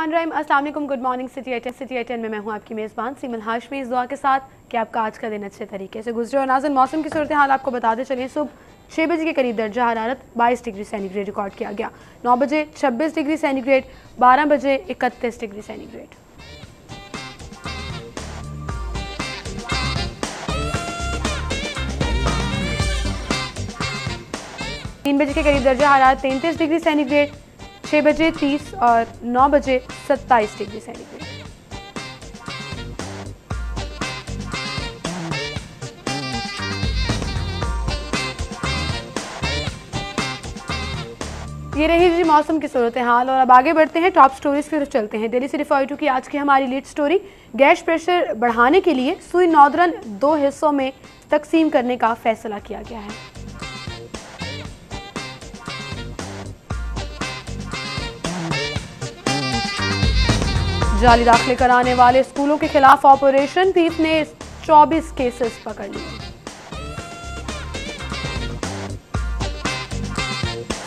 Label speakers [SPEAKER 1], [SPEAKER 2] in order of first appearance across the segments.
[SPEAKER 1] बिस्मिल्लाहिर्रहमानिर्रहीम। अस्सलाम वालेकुम, गुड मॉर्निंग। सिटी 10 में मैं हूँ आपकी मेज़बान सीमन हाशमी, इस दुआ के साथ कि आपका आज का दिन अच्छे तरीके से गुजरे। और नाज़रीन, मौसम की सूरत हाल आपको बताते चलें। सुबह 6 बजे के करीब दर्जा हरारत 22 डिग्री सेंटीग्रेड रिकॉर्ड किया गया। 9 बजे 26 डिग्री सेंटीग्रेड, 12 बजे 31 डिग्री सेंटीग्रेड। तीन बजे के करीब दर्जा हरारत 33 डिग्री सेंटीग्रेड, 6 बजे 30 और 9 बजे 27 डिग्री सेंटीग्रेड। ये रही जी मौसम की सूरत हाल। और अब आगे बढ़ते हैं, टॉप स्टोरीज की तरफ चलते हैं। डेली सिटी 42 की आज की हमारी लीड स्टोरी, गैस प्रेशर बढ़ाने के लिए सुई नॉर्दर्न 2 हिस्सों में तकसीम करने का फैसला किया गया है। जाली दाखिले कराने वाले स्कूलों के खिलाफ ऑपरेशन, पीफ ने 24 केसेस पकड़ लिए।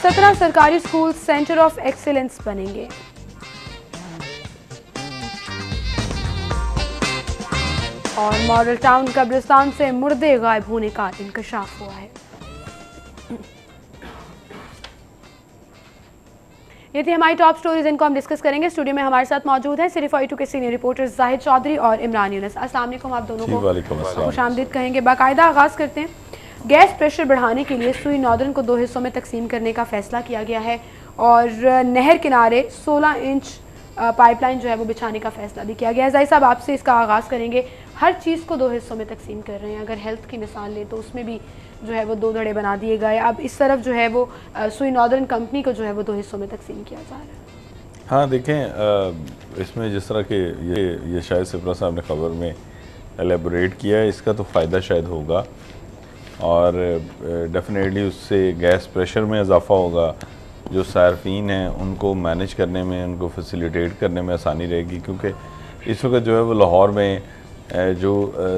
[SPEAKER 1] 17 सरकारी स्कूल सेंटर ऑफ एक्सीलेंस बनेंगे। और मॉडल टाउन कब्रिस्तान से मुर्दे गायब होने का इंकशाफ हुआ है। ये थी हमारी टॉप स्टोरीज, इनको हम डिस्कस करेंगे। स्टूडियो में हमारे साथ मौजूद हैं सिटी 42 के सीनियर रिपोर्टर्स जाहिद चौधरी और इमरान यूनुस। अस्सलाम वालेकुम, आप दोनों को खुशामदीद कहेंगे। बाकायदा आगाज करते हैं। गैस प्रेशर बढ़ाने के लिए सुई नॉर्दर्न को 2 हिस्सों में तकसीम करने का फैसला किया गया है और नहर किनारे 16 इंच पाइपलाइन जो है वो बिछाने का फैसला भी किया गया है। जाहिद साहब, आपसे इसका आगाज़ करेंगे। हर चीज़ को 2 हिस्सों में तकसीम कर रहे हैं। अगर हेल्थ की मिसाल ले तो उसमें भी जो है वो 2 धड़े बना दिए गए। अब इस तरफ जो है वो सुई नॉर्दर्न कंपनी को जो है वो 2 हिस्सों में तकसीम किया जा रहा है।
[SPEAKER 2] हाँ देखें, इसमें जिस तरह के ये शायद सिपरा साहब ने ख़बर में एलेबोरेट किया है, इसका तो फ़ायदा शायद होगा और डेफिनेटली उससे गैस प्रेशर में इजाफ़ा होगा। जो सार्फिन हैं उनको मैनेज करने में, उनको फैसिलिटेट करने में आसानी रहेगी, क्योंकि इस वक्त जो है वो लाहौर में जो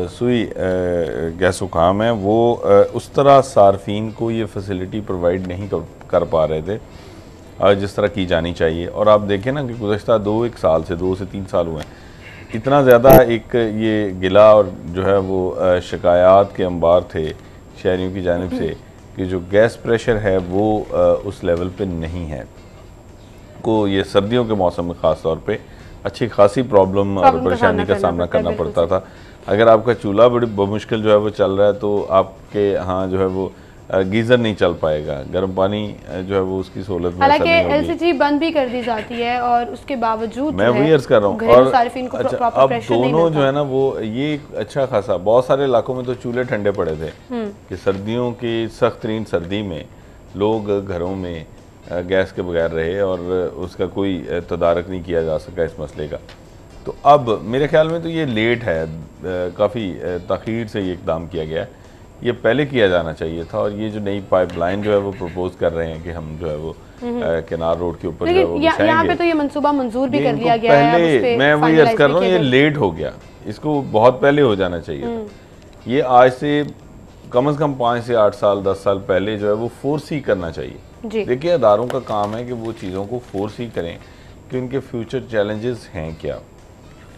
[SPEAKER 2] सुई गैस हुकाम है वो उस तरह सार्फिन को ये फैसिलिटी प्रोवाइड नहीं कर पा रहे थे जिस तरह की जानी चाहिए। और आप देखें ना कि गुज़श्ता 2 साल से 2 से 3 साल हुए हैं, इतना ज़्यादा एक ये गिला और जो है वो शिकायत के अंबार थे शहरियों की जानिब से कि जो गैस प्रेशर है वो उस लेवल पे नहीं है। को ये सर्दियों के मौसम में ख़ास तौर पे अच्छी खासी प्रॉब्लम और परेशानी का सामना करना पड़ता था। अगर आपका चूल्हा बड़ी मुश्किल जो है वो चल रहा है तो आपके यहाँ जो है वो गीज़र नहीं चल पाएगा, गर्म पानी जो है वो उसकी सहूलत में।
[SPEAKER 1] हालांकि एलसीजी बंद भी कर दी जाती है और उसके बावजूद
[SPEAKER 2] मैं वही अर्ज कर रहा हूँ। और अच्छा, अब दोनों जो है ना वो ये अच्छा खासा, बहुत सारे इलाकों में तो चूल्हे ठंडे पड़े थे कि सर्दियों की सख्त तरीन सर्दी में लोग घरों में गैस के बगैर रहे और उसका कोई तदारक नहीं किया जा सका इस मसले का। तो अब मेरे ख्याल में तो ये लेट है, काफ़ी ताख़ीर से ये इक़दाम किया गया है। ये पहले किया जाना चाहिए था। और ये जो नई पाइपलाइन जो है वो प्रपोज कर रहे हैं कि हम जो है वो केनार रोड के ऊपर जो है वो बिछाएंगे। यहाँ पे
[SPEAKER 1] तो ये मंसूबा मंजूर भी कर लिया गया है।
[SPEAKER 2] पहले मैं वही अर्ज कर रहा हूँ, ये लेट हो गया, इसको बहुत पहले हो जाना चाहिए था। ये आज से कम 5 से 8 साल 10 साल पहले जो है वो फोर्स ही करना चाहिए। देखिए, अदारों का काम है कि वो चीज़ों को फोर्स ही करें कि उनके फ्यूचर चैलेंजेस हैं क्या,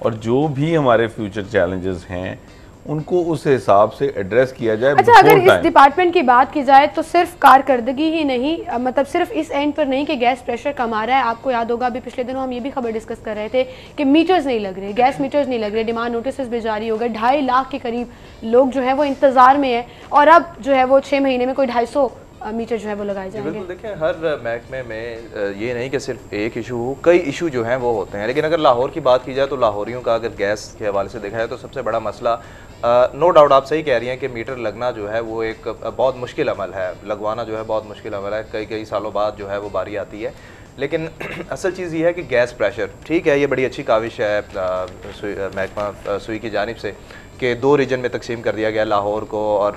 [SPEAKER 2] और जो भी हमारे फ्यूचर चैलेंजेस हैं उनको उस हिसाब से एड्रेस किया जाए।
[SPEAKER 1] अच्छा, अगर इस डिपार्टमेंट की बात की जाए तो सिर्फ कारकर्दगी ही नहीं, मतलब सिर्फ इस एंड पर नहीं कि गैस प्रेशर कम आ रहा है। आपको याद होगा अभी पिछले दिनों हम ये भी खबर डिस्कस कर रहे थे कि मीटर्स नहीं लग रहे, गैस मीटर्स नहीं लग रहे, डिमांड नोटिस भी जारी हो गए। 2.5 लाख के करीब लोग जो है वो इंतजार में है और अब जो है वो 6 महीने में कोई 250 मीटर जो है वो लगाए जाएंगे।
[SPEAKER 3] बिल्कुल, देखिए हर महकमे में ये नहीं कि सिर्फ एक इशू हो, कई इशू जो हैं वो होते हैं। लेकिन अगर लाहौर की बात की जाए तो लाहौरियों का अगर गैस के हवाले से देखा जाए तो सबसे बड़ा मसला, नो डाउट आप सही कह रही हैं कि मीटर लगना जो है वो एक बहुत मुश्किल अमल है, लगवाना जो है बहुत मुश्किल अमल है। कई सालों बाद जो है वो बारी आती है। लेकिन असल चीज़ ये है कि गैस प्रेशर, ठीक है, ये बड़ी अच्छी काविश है महकमा सुई की जानिब से कि 2 रीजन में तकसीम कर दिया गया लाहौर को और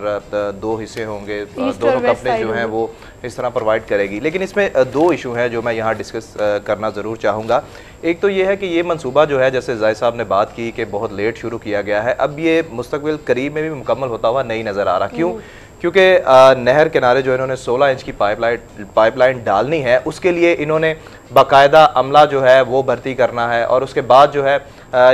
[SPEAKER 3] 2 हिस्से होंगे, दोनों कंपनी जो हैं वो इस तरह प्रोवाइड करेगी। लेकिन इसमें 2 इशू हैं जो मैं यहाँ डिस्कस करना ज़रूर चाहूँगा। एक तो ये है कि ये मंसूबा जो है, जैसे जाहिद साहब ने बात की कि बहुत लेट शुरू किया गया है, अब ये मुस्तकबिल करीब में भी मुकम्मल होता हुआ नहीं नज़र आ रहा। क्यों? क्योंकि नहर किनारे जो इन्होंने 16 इंच की पाइपलाइन डालनी है, उसके लिए इन्होंने बाकायदा अमला जो है वो भर्ती करना है, और उसके बाद जो है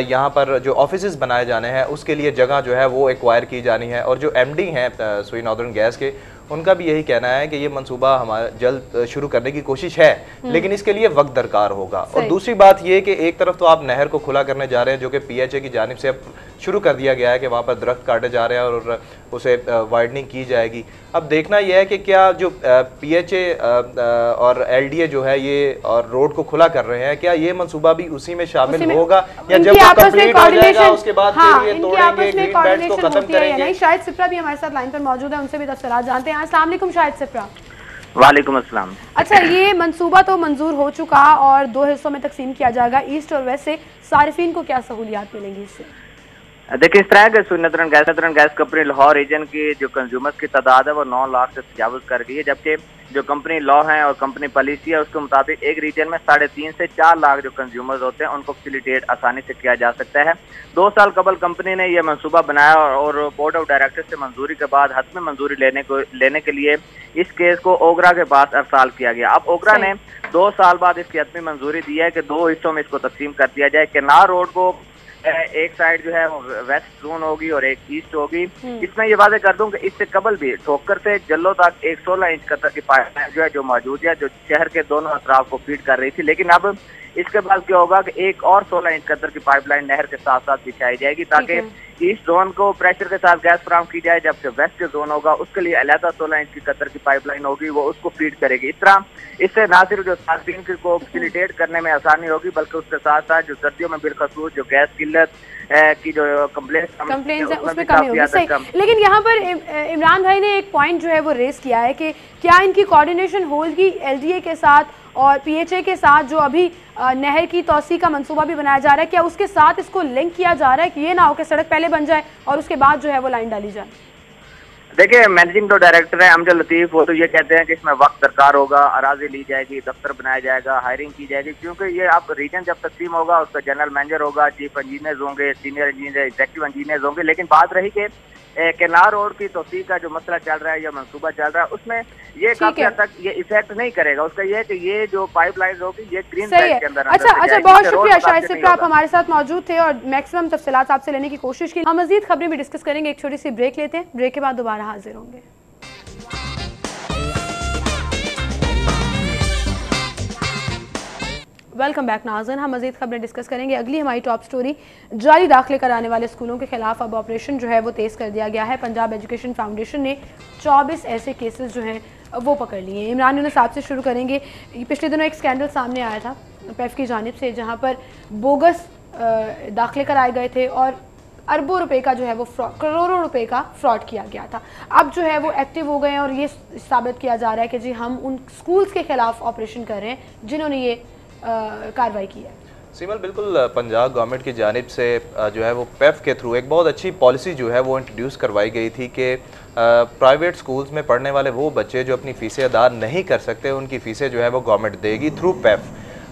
[SPEAKER 3] यहाँ पर जो ऑफिसेज बनाए जाने हैं उसके लिए जगह जो है वो एक्वायर की जानी है। और जो एमडी हैं सुई नॉर्दर्न गैस के, उनका भी यही कहना है कि ये मंसूबा हमारा जल्द शुरू करने की कोशिश है, लेकिन इसके लिए वक्त दरकार होगा। और दूसरी बात ये कि एक तरफ तो आप नहर को खुला करने जा रहे हैं, जो कि पीएचए की जानिब से अब शुरू कर दिया गया है कि वहाँ पर दरख्त काटे जा रहे हैं और उसे वाइडनिंग की जाएगी। अब देखना यह है कि क्या जो पीएचए और एलडीए जो है ये और रोड को खुला कर रहे हैं, क्या ये मंसूबा भी उसी में शामिल होगा, या जब वो कंप्लीट हो जाएगा उसके बाद फिर ये तोड़ेंगे ग्रीन बेल्ट को खत्म करेंगे?
[SPEAKER 1] शायद सिप्रा भी हमारे साथ लाइन पर मौजूद है, उनसे भी तफसीलात जानते हैं। अस्सलाम वालेकुम शाहिद सिप्रा।
[SPEAKER 4] वालेकुम अस्सलाम।
[SPEAKER 1] अच्छा, ये मंसूबा तो मंजूर हो चुका और 2 हिस्सों में तकसीम किया जाएगा, ईस्ट और वेस्ट से। सारिफीन को क्या सहूलियात मिलेंगी इससे?
[SPEAKER 4] देखिए, इस तरह है Sui northern gas company Lahore region की जो कंज्यूमर्स की तादाद है वो 9 लाख से तजावुज कर गई है, जबकि जो कंपनी लॉ है और कंपनी पॉलिसी है उसके मुताबिक एक रीजन में 3.5 से 4 लाख जो कंज्यूमर्स होते हैं उनको फैसिलिटेट आसानी से किया जा सकता है। 2 साल कबल कंपनी ने यह मंसूबा बनाया और बोर्ड ऑफ डायरेक्टर से मंजूरी के बाद हतमी मंजूरी लेने के लिए इस केस को ओगरा के पास अरसाल किया गया। अब ओगरा ने 2 साल बाद इसकी हतमी मंजूरी दी है कि 2 हिस्सों में इसको तकसीम कर दिया जाए। केनार रोड को एक साइड जो है वो वेस्ट जोन होगी और एक ईस्ट होगी। इसमें ये वादे कर दूं कि इससे कबल भी ठोकर से जल्लो तक एक 16 इंच कतर की पाइपलाइन जो है जो मौजूद है, जो शहर के दोनों अतराफ को फीड कर रही थी, लेकिन अब इसके बाद क्या होगा कि एक और 16 इंच कतर की पाइपलाइन नहर के साथ साथ बिछाई जाएगी ताकि ईस्ट जोन को प्रेशर के साथ गैस फराहम की जाए, जबकि वेस्ट जो जोन होगा उसके लिए अलहदा 16 इंच की कतर की पाइपलाइन होगी, वो उसको फीड करेगी। इस तरह इससे ना सिर्फ जो सार्फिन को फैसिलिटेट करने में आसानी होगी, बल्कि उसके साथ साथ जो सर्दियों में बिलखसूस जो गैस किल्लत की जो कंप्लेंट्स
[SPEAKER 1] है उसमें कमी होगी। सही, लेकिन यहाँ पर इमरान भाई ने एक पॉइंट जो है वो रेस किया है कि क्या इनकी कोऑर्डिनेशन होगी एलडीए के साथ और पीएचए के साथ, जो अभी नहर की तौसी का मंसूबा भी बनाया जा रहा है, क्या उसके साथ इसको लिंक किया जा रहा है कि ये ना हो कि सड़क पहले बन जाए और उसके बाद जो है वो लाइन डाली जाए?
[SPEAKER 4] देखिए, मैनेजिंग जो डायरेक्टर है अमजद लतीफ, वो तो ये कहते हैं कि इसमें वक्त दरकार होगा, अराजी ली जाएगी, दफ्तर बनाया जाएगा, हायरिंग की जाएगी, क्योंकि ये आप रीजन जब तकसीम होगा उसका जनरल मैनेजर होगा, चीफ इंजीनियर्स होंगे, सीनियर इंजीनियर, एग्जीक्यूटिव इंजीनियर्स होंगे। लेकिन बात रही कि केनार रोड की तौसीक का जो मसला चल रहा है या मंसूबा चल रहा है, उसमें ये काफी हद तक ये इफेक्ट नहीं करेगा। उसका ये है कि ये जो पाइपलाइन होगी ये ग्रीन बेल्ट के अंदर।
[SPEAKER 1] अच्छा, बहुत शुक्रिया शाहिद सिप्रा, आप हमारे साथ मौजूद थे और मैक्सिमम तफसीलात आपसे लेने की कोशिश की। हम मजीद खबरें भी डिस्कस करेंगे, एक छोटी सी ब्रेक लेते हैं, ब्रेक के बाद दोबारा हाजिर होंगे। वेलकम बैक नाज़रीन, हम मज़ीद खबरें डिस्कस करेंगे। अगली हमारी टॉप स्टोरी, जाली दाखिले कराने वाले स्कूलों के खिलाफ अब ऑपरेशन जो है वो तेज़ कर दिया गया है। पंजाब एजुकेशन फाउंडेशन ने 24 ऐसे केसेस जो हैं वो पकड़ लिए हैं। इमरान यूनुस साहब से शुरू करेंगे। पिछले दिनों एक स्कैंडल सामने आया था पैफ की जानिब से, जहाँ पर बोगस दाखिले कराए गए थे और अरबों रुपए का जो है वो करोड़ों रुपए का फ्रॉड किया गया था। अब जो है वो एक्टिव हो गए हैं और ये साबित किया जा रहा है कि जी हम उन स्कूल्स के खिलाफ ऑपरेशन कर रहे हैं जिन्होंने ये कार्रवाई की है।
[SPEAKER 3] सिमल, बिल्कुल पंजाब गवर्नमेंट की जानिब से जो है वो पेफ के थ्रू एक बहुत अच्छी पॉलिसी जो है वो इंट्रोड्यूस करवाई गई थी कि प्राइवेट स्कूल्स में पढ़ने वाले वो बच्चे जो अपनी फ़ीसें अदा नहीं कर सकते, उनकी फ़ीसें जो है वो गवर्नमेंट देगी थ्रू पेफ।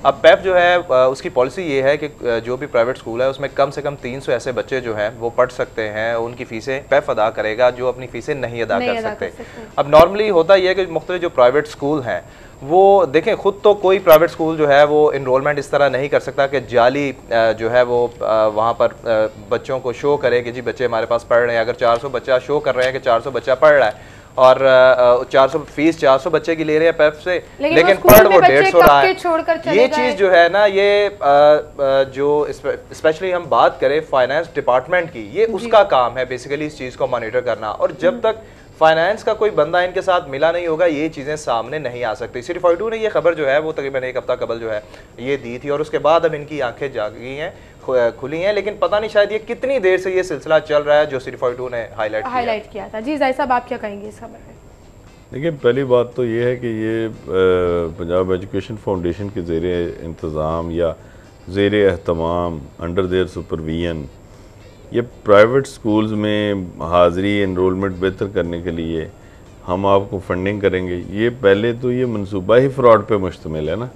[SPEAKER 3] अब पेफ जो है उसकी पॉलिसी ये है कि जो भी प्राइवेट स्कूल है उसमें कम से कम 300 ऐसे बच्चे जो हैं वो पढ़ सकते हैं, उनकी फ़ीसें पेफ अदा करेगा जो अपनी फ़ीसें नहीं अदा कर सकते। अब नॉर्मली होता यह है कि मुख्तलिफ जो प्राइवेट स्कूल हैं वो देखें, खुद तो कोई प्राइवेट स्कूल जो है वो इनरोलमेंट इस तरह नहीं कर सकता कि जाली जो है वो वहाँ पर बच्चों को शो करे कि जी बच्चे हमारे पास पढ़ रहे हैं। अगर 400 बच्चा शो कर रहे हैं कि 400 बच्चा पढ़ रहा है और 400 फीस 400 बच्चे की ले रहे हैं पेफ से, लेकिन पढ़ वो 150 रहा है। ये चीज़ जो है ना, ये जो स्पेशली हम बात करें फाइनेंस डिपार्टमेंट की, ये उसका काम है बेसिकली इस चीज़ को मॉनिटर करना। और जब तक फाइनेंस का कोई बंदा इनके साथ मिला नहीं होगा ये चीज़ें सामने नहीं आ सकती। सिर्फ फॉइटू ने ये खबर जो है वो तकरीबन 1 हफ्ता कबल जो है ये दी थी और उसके बाद अब इनकी आंखें जागी हैं, खुली हैं, लेकिन पता नहीं शायद ये कितनी देर से ये सिलसिला चल रहा है जो सिर्फ फॉइटू ने हाईलाइट किया था।
[SPEAKER 1] जी ज़ाहिर साहब, आप क्या कहेंगे इस खबर में?
[SPEAKER 2] देखिए, पहली बात तो ये है कि ये पंजाब एजुकेशन फाउंडेशन के ज़ेरे इंतज़ाम या ज़ेरे एहतमाम अंडर देयर सुपरविजन ये प्राइवेट स्कूल्स में हाज़री एनरोलमेंट बेहतर करने के लिए हम आपको फंडिंग करेंगे। ये पहले तो ये मंसूबा ही फ्रॉड पे मुश्तमिल है ना,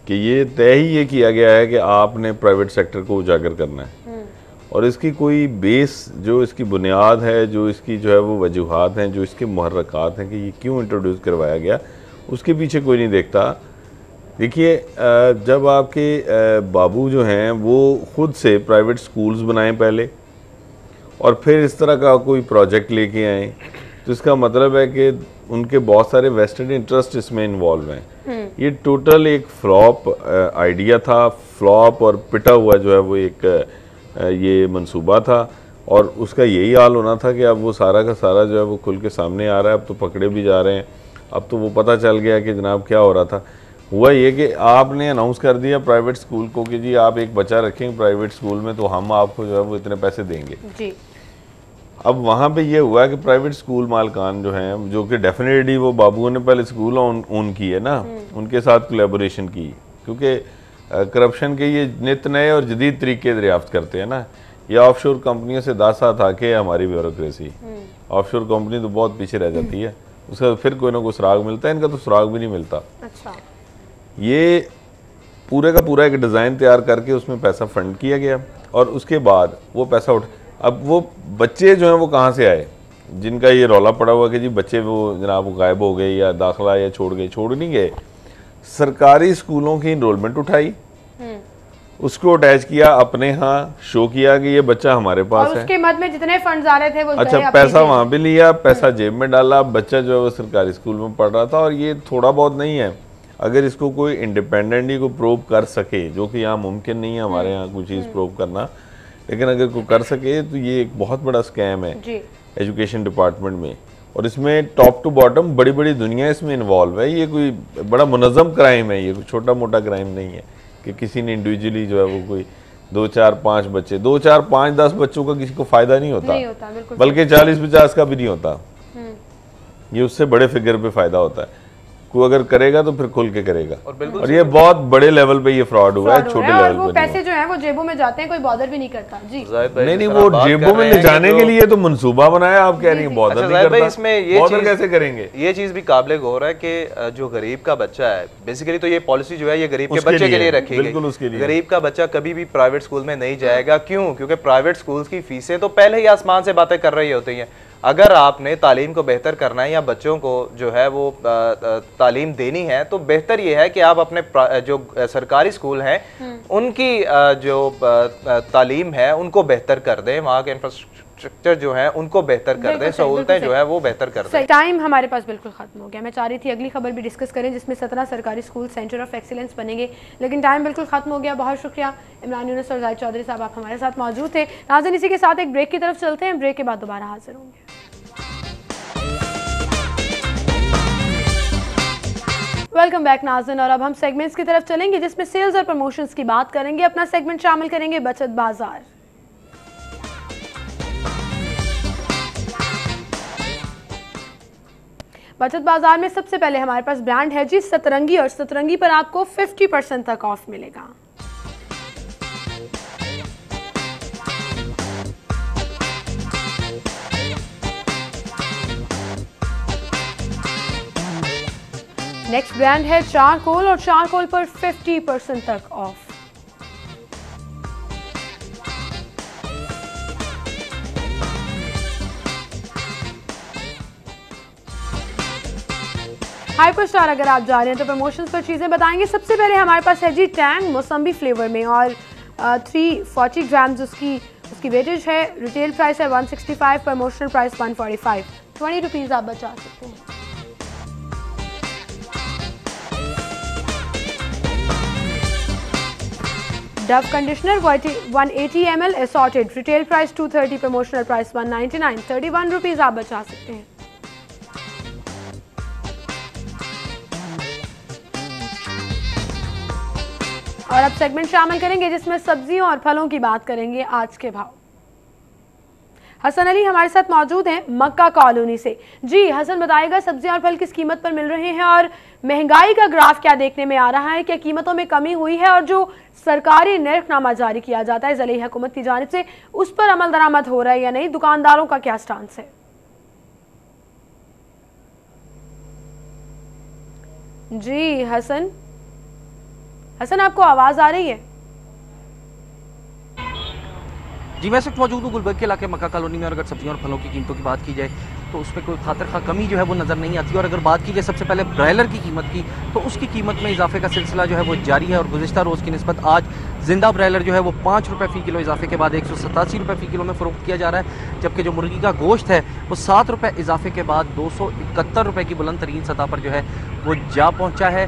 [SPEAKER 2] कि ये तय ही ये किया गया है कि आपने प्राइवेट सेक्टर को उजागर करना है और इसकी कोई बेस, जो इसकी बुनियाद है, जो इसकी जो है वो वजूहात हैं, जो इसके मुहर्रकात हैं कि ये क्यों इंट्रोड्यूस करवाया गया, उसके पीछे कोई नहीं देखता। देखिए, जब आपके बाबू जो हैं वो खुद से प्राइवेट स्कूल्स बनाएं पहले और फिर इस तरह का कोई प्रोजेक्ट लेके आए, तो इसका मतलब है कि उनके बहुत सारे वेस्टेड इंटरेस्ट इसमें इन्वॉल्व हैं। ये टोटल एक फ्लॉप आइडिया था, फ्लॉप और पिटा हुआ जो है वो एक ये मंसूबा था, और उसका यही हाल होना था कि अब वो सारा का सारा जो है वो खुल के सामने आ रहा है। अब तो पकड़े भी जा रहे हैं, अब तो वो पता चल गया कि जनाब क्या हो रहा था। हुआ ये कि आपने अनाउंस कर दिया प्राइवेट स्कूल को कि जी आप एक बच्चा रखेंगे प्राइवेट स्कूल में तो हम आपको जो है वो इतने पैसे देंगे
[SPEAKER 1] जी।
[SPEAKER 2] अब वहाँ पे ये हुआ कि प्राइवेट स्कूल मालकान जो हैं, जो कि डेफिनेटली वो बाबुओं ने पहले स्कूल ओन की है ना, उनके साथ कोलैबोरेशन की, क्योंकि करप्शन के ये नित नए और जदीद तरीके दरियाफ्त करते हैं ना। ये ऑफशोर कंपनियों से दासा था कि हमारी ब्यूरोक्रेसी, ऑफशोर कंपनी तो बहुत पीछे रह जाती है, उसका फिर कोई ना कोई सुराग मिलता है, इनका तो सुराग भी नहीं मिलता।
[SPEAKER 1] अच्छा।
[SPEAKER 2] ये पूरे का पूरा एक डिज़ाइन तैयार करके उसमें पैसा फंड किया गया और उसके बाद वो पैसा उठ, अब वो बच्चे जो हैं वो कहाँ से आए, जिनका ये रौला पड़ा हुआ कि जी बच्चे वो जनाब गायब हो गए या दाखिला या छोड़ नहीं गए। सरकारी स्कूलों की इनरोलमेंट उठाई, उसको अटैच किया अपने यहाँ, शो किया कि ये बच्चा हमारे पास है,
[SPEAKER 1] उसके मद में जितने फंड्स आ रहे थे वो
[SPEAKER 2] अच्छा पैसा वहाँ पे लिया, पैसा जेब में डाला, बच्चा जो है वो सरकारी स्कूल में पढ़ रहा था। और ये थोड़ा बहुत नहीं है, अगर इसको कोई इंडिपेंडेंटली को प्रूव कर सके, जो कि यहाँ मुमकिन नहीं है हमारे यहाँ कोई चीज़ प्रूव करना, लेकिन अगर कोई कर सके तो ये एक बहुत बड़ा स्कैम है एजुकेशन डिपार्टमेंट में। और इसमें टॉप टू बॉटम बड़ी बड़ी दुनिया इसमें इन्वॉल्व है। ये कोई बड़ा मुनज़्ज़म क्राइम है, ये कोई छोटा मोटा क्राइम नहीं है कि किसी ने इंडिविजुअली जो है वो कोई 2 4 5 बच्चे, 2 4 5 10 बच्चों का किसी को फ़ायदा नहीं होता, बल्कि 40 50 का भी नहीं होता। ये उससे बड़े फिगर पे फ़ायदा होता है। कोई अगर करेगा तो फिर खुल के करेगा। और ये बहुत बड़े लेवल पे ये फ्रॉड हुआ है, छोटे लेवल पे।
[SPEAKER 1] वो पैसे जो हैं वो जेबों में जाते हैं, कोई बॉदर भी नहीं करता जी।
[SPEAKER 2] नहीं, वो जेबों में ले जाने के लिए तो मंसूबा बनाया, आप कह रही हैं बॉदर नहीं करता।
[SPEAKER 3] इसमें ये
[SPEAKER 2] बॉदर कैसे करेंगे?
[SPEAKER 3] ये चीज भी काबिल गौर है कि जो गरीब का बच्चा है, बेसिकली तो ये पॉलिसी जो है ये गरीब के बच्चे के लिए रखी गई। गरीब का बच्चा कभी भी प्राइवेट स्कूल में नहीं जाएगा। क्यों? क्योंकि प्राइवेट स्कूल की फीसें तो पहले ही आसमान से बातें कर रही होती हैं। अगर आपने तालीम को बेहतर करना है या बच्चों को जो है वो तालीम देनी है, तो बेहतर ये है कि आप अपने जो सरकारी स्कूल हैं उनकी जो तालीम है उनको बेहतर कर दें, वहाँ के इंफ्रास्ट्रक्चर जो है उनको बेहतर कर दें, सहूलतें जो है वो बेहतर कर दें।
[SPEAKER 1] टाइम हमारे पास बिल्कुल खत्म हो गया। मैं चाह रही थी अगली खबर भी डिस्कस करें जिसमें 17 सरकारी स्कूल सेंटर ऑफ एक्सीलेंस बनेंगे, लेकिन टाइम बिल्कुल खत्म हो गया। बहुत शुक्रिया इमरान यूनुस और जाहिद चौधरी साहब, आप हमारे साथ मौजूद थे। नाज़रीन, इसी के साथ एक ब्रेक की तरफ चलते हैं, ब्रेक के बाद दोबारा हाजिर होंगे। वेलकम बैक नाज़रीन, और अब हम सेगमेंट्स की तरफ चलेंगे जिसमें सेल्स और प्रमोशंस की बात करेंगे। अपना सेगमेंट शामिल करेंगे बचत बाजार। बचत बाजार में सबसे पहले हमारे पास ब्रांड है जी सतरंगी, और सतरंगी पर आपको 50% तक ऑफ मिलेगा। नेक्स्ट ब्रांड है चारकोल, और चारकोल पर 50% तक ऑफ। हाइपरस्टार अगर आप जा रहे हैं तो प्रमोशंस पर चीज़ें बताएंगे। सबसे पहले हमारे पास है जी टैंग मौसम्बी फ्लेवर में, और 340 ग्राम्स उसकी वेटेज है। रिटेल प्राइस है 165, प्रमोशनल प्राइस 145, 20 रुपीज़ आप बचा सकते हैं। Dove conditioner 180 ml assorted, retail price 230, promotional price 199, 31 rupees आप बचा सकते हैं। और अब सेगमेंट शामिल करेंगे जिसमें सब्जियों और फलों की बात करेंगे। आज के भाव। हसन अली हमारे साथ मौजूद हैं मक्का कॉलोनी से। जी हसन, बताइएगा सब्जियां और फल किस कीमत पर मिल रहे हैं, और महंगाई का ग्राफ क्या देखने में आ रहा है, क्या कीमतों में कमी हुई है, और जो सरकारी निर्खनामा जारी किया जाता है ज़िले हुकूमत की जानिब से, उस पर अमल दरामद हो रहा है या नहीं, दुकानदारों का क्या स्टांस है? जी हसन, आपको आवाज आ रही है?
[SPEAKER 5] जी मैं इस वक्त मौजूद हूँ गुलबर्ग के इलाके मक्का कॉलोनी में, और अगर सब्जियों और फलों की कीमतों की बात की जाए तो उसमें कोई खातिर खा कमी जो है वो नज़र नहीं आती। और अगर बात की जाए सबसे पहले ब्रायलर की कीमत की, तो उसकी कीमत में इजाफे का सिलसिला जो है वो जारी है, और गुज़िश्ता रोज़ की निस्बत आज जिंदा ब्रायलर जो है वो 5 रुपये फ़ी किलो इजाफे के बाद 187 रुपये फ़ी किलो में फ़रोख्त किया जा रहा है, जबकि जो मुर्गी का गोश्त है वो 7 रुपये इजाफे के बाद 271 रुपये की बुलंद तरीन सतह पर जो है वो जा पहुँचा है।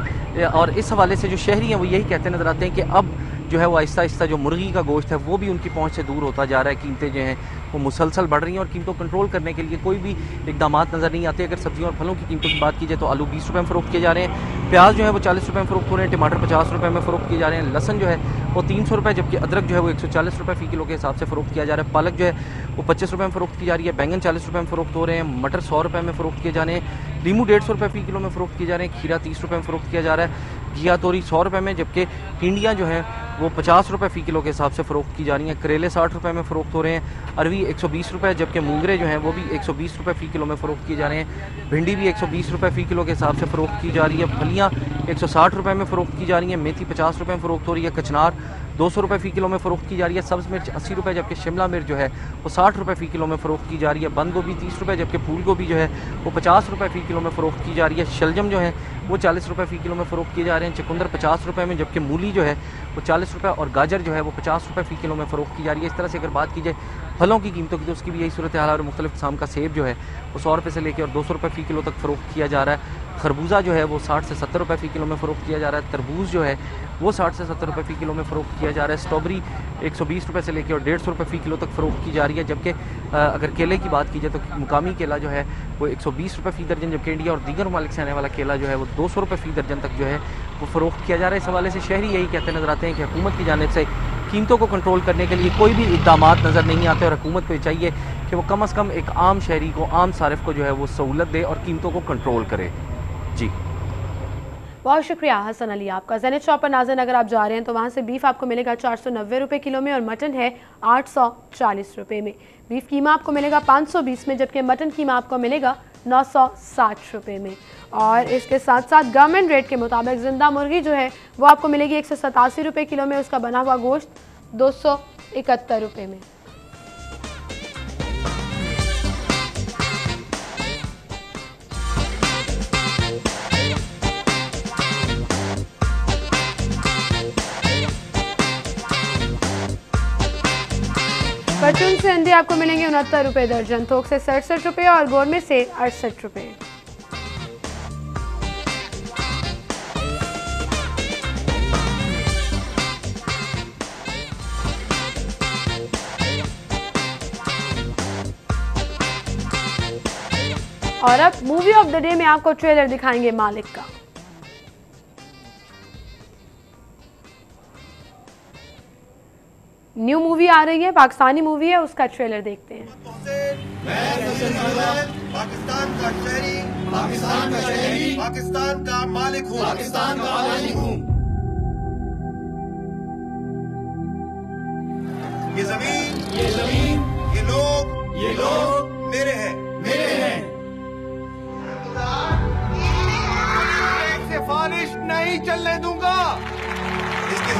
[SPEAKER 5] और इस हवाले से जो शहरी हैं वो यही कहते नज़र आते हैं कि अब जो है वो आहिस्ता आहिस्ता जो मुर्गी का गोश्त है वो भी उनकी पहुंच से दूर होता जा रहा है। कीमतें जो हैं वो मुसलसल बढ़ रही हैं, और कीमतों को कंट्रोल करने के लिए कोई भी इकदाम नज़र नहीं आते। अगर सब्जियों और फलों की कीमतों की बात की जाए तो आलू 20 रुपये में फ़रोख्त किए जा रहे हैं, प्याज जो है वो 40 रुपये में फ़रोख्त हो रहे हैं, टमाटर 50 रुपये में फ़रोख्त किए जा रहे हैं, लहसन जो है वो 300 रुपये, जबकि अदरक जो है वो 140 रुपये फ़ी किलो के हिसाब से फ़रोख्त किया जा रहा है। पालक जो है वो 25 रुपये में फ़रोख्त की जा रही है, बैंगन 40 रुपये में फ़रोख्त हो रहे हैं, मटर 100 रुपये में फ़रोख्त किए जा रहे हैं, लीमू 150 रुपये फ़ी किलो में फ़रोख्त किए जा रहे हैं, खीरा 30 रुपये में फ़रोख्त किया जा रहा है, घिया तोरी 100 रुपये में, जबकि भिंडियाँ जो हैं वो 50 रुपये फ़ी किलो के हिसाब से फ़रोख्त की जा रही हैं, करेले 60 रुपये में फ़रोख्त हो रहे हैं, अरवी 120 रुपये, जबकि मूंगरे जो हैं वो भी 120 रुपये फ़ी किलो में फ़रोख्त किए जा रहे हैं, भिंडी भी 120 रुपये फ़ी किलो के हिसाब से फ़रोख्त की जा रही है, फलियाँ 160 रुपये में फ़रोख्त की जा रही हैं, मेथी 50 रुपये में फ़रोख्त हो रही है, कचनार 200 रुपये फ़ी किलो में फ़रोख्त की जा रही है, सब्ज़ मिर्च 80 रुपये, जबकि शिमला मिर्च जो है वो 60 रुपये फ़ी किलो में फ़रोख्त की जा रही है, बंद गोभी 30 रुपये, जबकि फूल गोभी जो है वो 50 रुपये फ़ी किलो में फ़रोख्त की जा रही है, शलजम जो है वो 40 रुपये फ़ी किलो में फ़रोख्त किए जा रहे हैं, चुकंदर 50 रुपये में, जबकि मूली जो है वो 40 रुपये, और गाजर जो है वो 50 रुपये फ़ी किलो में फ़रोख्त की जा रही है। इस तरह से अगर बात की जाए फलों की कीमतों की तो उसकी भी यही सूरत हाल है, और मुख्तलिफ किस्म का सेब जो है वो 100 रुपये से लेकर और 200 रुपये फ़ी किलो तक फ़रोख्त किया जा रहा है, खरबूजा जो है वो 60 से 70 रुपये फ़ी किलो में फ़रोख्त किया जा रहा है, तरबूज जो है वो 60 से 70 रुपये फ़ी किलो में फ़रोख्त किया जा रहा है, स्ट्रॉबेरी 120 रुपये से लेकर और 150 रुपये फ़ी किलो तक फ़रोख्त की जा रही है, जबकि अगर केले की बात की जाए तो मुकामी केला जो है वो 120 रुपये फ़ी दर्जन, जबकि इंडिया और दीगर ममालिक से आने वाला केला जो है वो 200 रुपये फ़ी दर्जन तक जो है वो फ़रोख्त किया जा रहा है। इस हवाले से शहरी यही कहते नज़र आते हैं कि हुकूमत की जानिब से कीमतों को कंट्रोल करने के लिए कोई भी इक़दाम नज़र नहीं आते, और हुकूमत को चाहिए कि वो कम अज़ कम एक आम शहरी को, आम सारिफ को जो है वो सहूलत दे और कीमतों को कंट्रोल करे। जी
[SPEAKER 1] बहुत शुक्रिया हसन अली आपका। ज़ेनिथ शॉप पर नाज़रीन अगर आप जा रहे हैं तो वहाँ से बीफ आपको मिलेगा 490 रुपये किलो में, और मटन है 840 रुपये में। बीफ कीमा आपको मिलेगा 520 में, जबकि मटन कीमा आपको मिलेगा 960 रुपये में। और इसके साथ साथ गवर्नमेंट रेट के मुताबिक ज़िंदा मुर्गी जो है वो आपको मिलेगी 187 रुपये किलो में, उसका बना हुआ गोश्त 271 रुपये में। परचून से अंडे आपको मिलेंगे 69 रुपये दर्जन, थोक से 67 रुपये और गोरमे से 68 रुपये। और अब मूवी ऑफ द डे में आपको ट्रेलर दिखाएंगे मालिक का। न्यू मूवी आ रही है, पाकिस्तानी मूवी है, उसका ट्रेलर देखते हैं।
[SPEAKER 6] पाकिस्तान का शहरी, पाकिस्तान का मालिक हूँ। ये जमीन, ये लोग मेरे हैं। से फारिश नहीं चलने दूंगा। इसके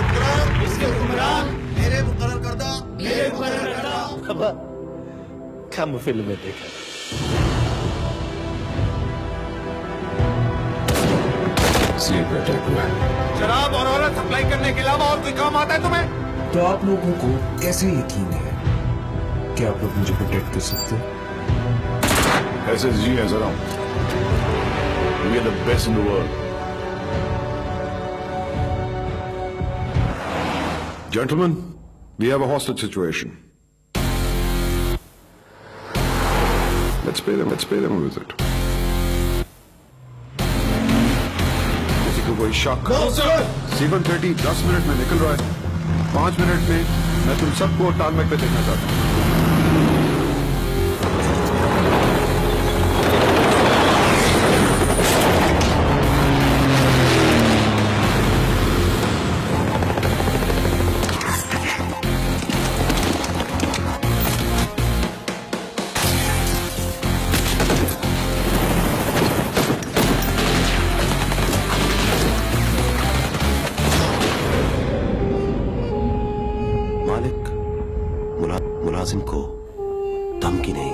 [SPEAKER 6] हुक्मरान मेरे मुकर्रर करदा
[SPEAKER 7] कम फिल्म में देखा। स्लीपर अटैक हुआ है।
[SPEAKER 6] शराब और औरत सप्लाई करने के अलावा और कोई काम आता है तुम्हें?
[SPEAKER 7] तो आप लोगों को कैसे यकीन है कि आप लोग मुझे प्रोटेक्ट कर सकते हो?
[SPEAKER 8] SSG is around. We are the best in the world. Gentlemen, we have a hostage situation. Let's pay them a visit. किसी को कोई शक?
[SPEAKER 6] No, sir.
[SPEAKER 8] 7:30 10 मिनट में निकल रहा है। 5 मिनट में मैं तुम सबको टारमेक पे देखना चाहता हूँ।
[SPEAKER 9] मुलाजिम को धमकी नहीं,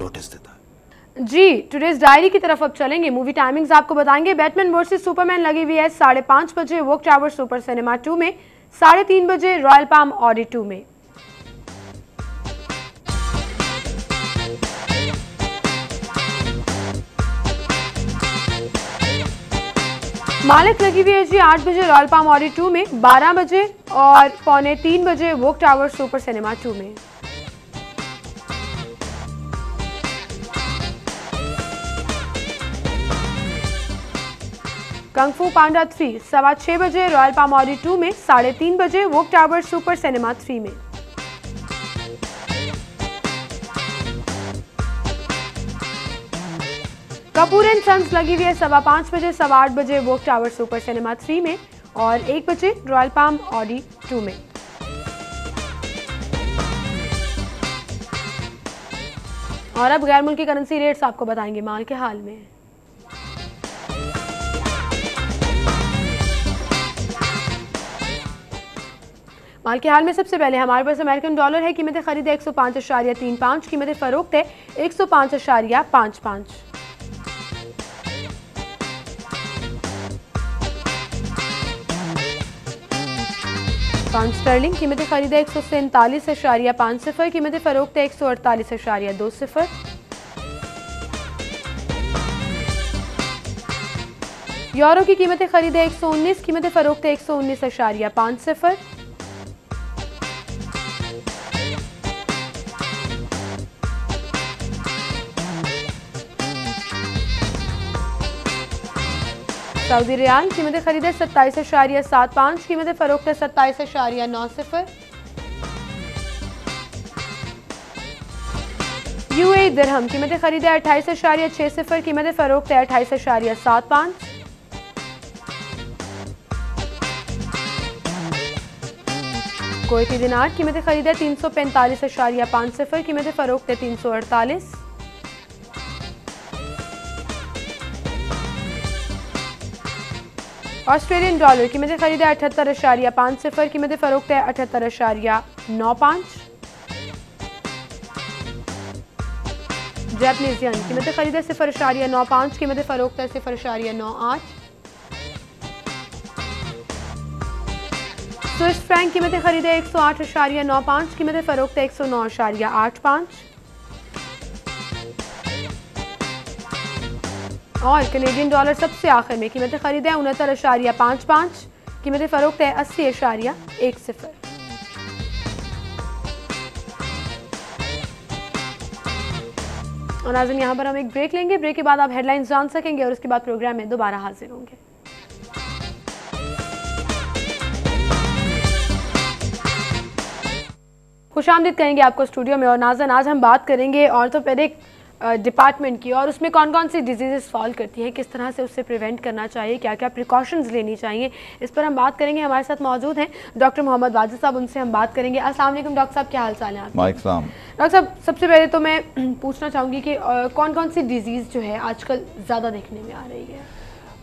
[SPEAKER 9] नोटिस देता है।
[SPEAKER 1] जी, टुडेज डायरी की तरफ अब चलेंगे। मूवी टाइमिंग्स आपको बताएंगे। बैटमैन वर्सेस सुपरमैन लगी हुई है 5:30 बजे वॉक टावर सुपर सिनेमा 2 में, 3:30 बजे रॉयल पाम ऑडी 2 में। मालिक लगी हुई है जी 8 बजे रॉयल पाम ऑडी 2 में, 12 बजे और 2:45 बजे वॉक टावर सुपर सिनेमा 2 में। कंग फू पांडा 3 6:15 बजे रॉयल पाम ऑडी 2 में, 3:30 बजे वॉक टावर सुपर सिनेमा 3 में। कपूर एंड सन्स लगी हुई है 5:15 बजे, 8:15 बजे वॉक टावर सुपर सिनेमा 3 में और 1 बजे रॉयल पाम ऑडी 2 में। और अब गैर मुल्की करेंसी रेट्स आपको बताएंगे माल के हाल में। माल के हाल में सबसे पहले हमारे पास अमेरिकन डॉलर है, कीमत खरीद है 105.35, कीमत फरोख्त है 105.55। पाउंड स्टर्लिंग कीमत खरीद है 147.50, कीमत फरोख्त है 148.20। यूरो की कीमत खरीद है 119, कीमत फरोख्त है 119.50। सऊदी रियाल कीमत खरीद है 27.75, कीमत फरोख्त है 27.90। यूएई दिरहम कीमत खरीद है 28.60, कीमत फरोख्त है 28.75। कुवैती दिनार कीमत खरीद है 345.50, कीमत फरोख्त है 348। ऑस्ट्रेलियन डॉलर कीमत खरीद है 78.50, कीमत फरोख्त है 78.95। जापानीज येन कीमत खरीद है 0.95, कीमत फरोख्त है 0.98। स्विस फ्रैंक कीमत खरीद है 108.95, कीमत फरोख्त है 109.85। और कनेडियन डॉलर सबसे आखिर में कीमत खरीद है 69.55, कीमत फरोख्त है 80.10। और नाज़रीन यहाँ पर हम एक ब्रेक लेंगे, ब्रेक के बाद आप हेडलाइंस जान सकेंगे और उसके बाद प्रोग्राम में दोबारा हाजिर होंगे। खुशामदीद कहेंगे आपको स्टूडियो में। और नाज़रीन आज हम बात करेंगे ऑर्थोपेडिक डिपार्टमेंट की, और उसमें कौन कौन सी डिजीज़ फॉल करती हैं, किस तरह से उससे प्रिवेंट करना चाहिए, क्या क्या प्रिकॉशंस लेनी चाहिए, इस पर हम बात करेंगे। हमारे साथ मौजूद हैं डॉक्टर मोहम्मद वाजिद साहब, उनसे हम बात करेंगे। अस्सलाम वालेकुम डॉक्टर साहब, क्या हाल चाल है आपके? डॉक्टर साहब सबसे पहले तो मैं पूछना चाहूँगी कि कौन कौन सी डिजीज़ जो है आजकल ज़्यादा देखने में आ रही है?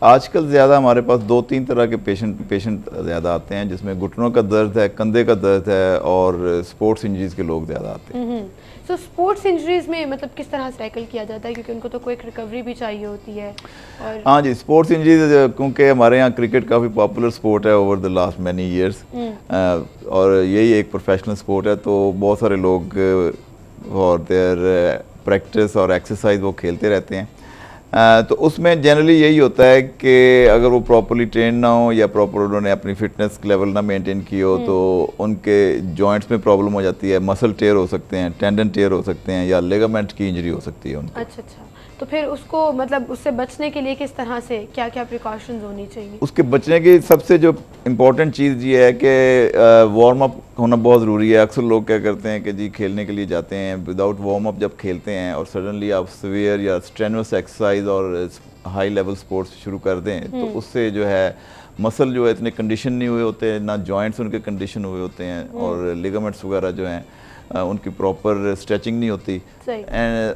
[SPEAKER 10] आजकल ज़्यादा हमारे पास 2-3 तरह के पेशेंट ज़्यादा आते हैं, जिसमें घुटनों का दर्द है, कंधे का दर्द है और स्पोर्ट्स इंजरीज के लोग ज़्यादा आते हैं।
[SPEAKER 1] तो स्पोर्ट्स इंजरीज में मतलब किस तरह से टैकल किया जाता है, क्योंकि उनको तो कोई रिकवरी भी चाहिए होती है? और
[SPEAKER 10] हाँ जी, स्पोर्ट्स इंजरीज क्योंकि हमारे यहाँ क्रिकेट काफ़ी पॉपुलर स्पोर्ट है over the last many years, और यही एक प्रोफेशनल स्पोर्ट है, तो बहुत सारे लोग फॉर देयर प्रैक्टिस और एक्सरसाइज वो खेलते रहते हैं। तो उसमें जनरली यही होता है कि अगर वो प्रॉपरली ट्रेन ना हो या प्रॉपर उन्होंने अपनी फिटनेस लेवल ना मेंटेन की हो, तो उनके जॉइंट्स में प्रॉब्लम हो जाती है, मसल टेयर हो सकते हैं, टेंडन टेयर हो सकते हैं, या लिगामेंट की इंजरी हो सकती है उनको।
[SPEAKER 1] अच्छा, तो फिर उसको मतलब उससे बचने के लिए किस तरह से क्या क्या प्रिकॉशंस होनी चाहिए?
[SPEAKER 10] उसके बचने की सबसे जो इम्पोर्टेंट चीज़ ये है कि वार्म अप होना बहुत ज़रूरी है। अक्सर लोग क्या करते हैं कि जी खेलने के लिए जाते हैं, विदाउट वार्म अप जब खेलते हैं और सडनली आप सवेयर या स्ट्रेनुअस एक्सरसाइज और हाई लेवल स्पोर्ट्स शुरू कर दें, तो उससे जो है मसल जो है इतने कंडीशन नहीं हुए होते हैं, ना जॉइंट्स उनके कंडीशन हुए होते हैं, और लिगामेंट्स वगैरह जो हैं उनकी प्रॉपर स्ट्रेचिंग नहीं होती,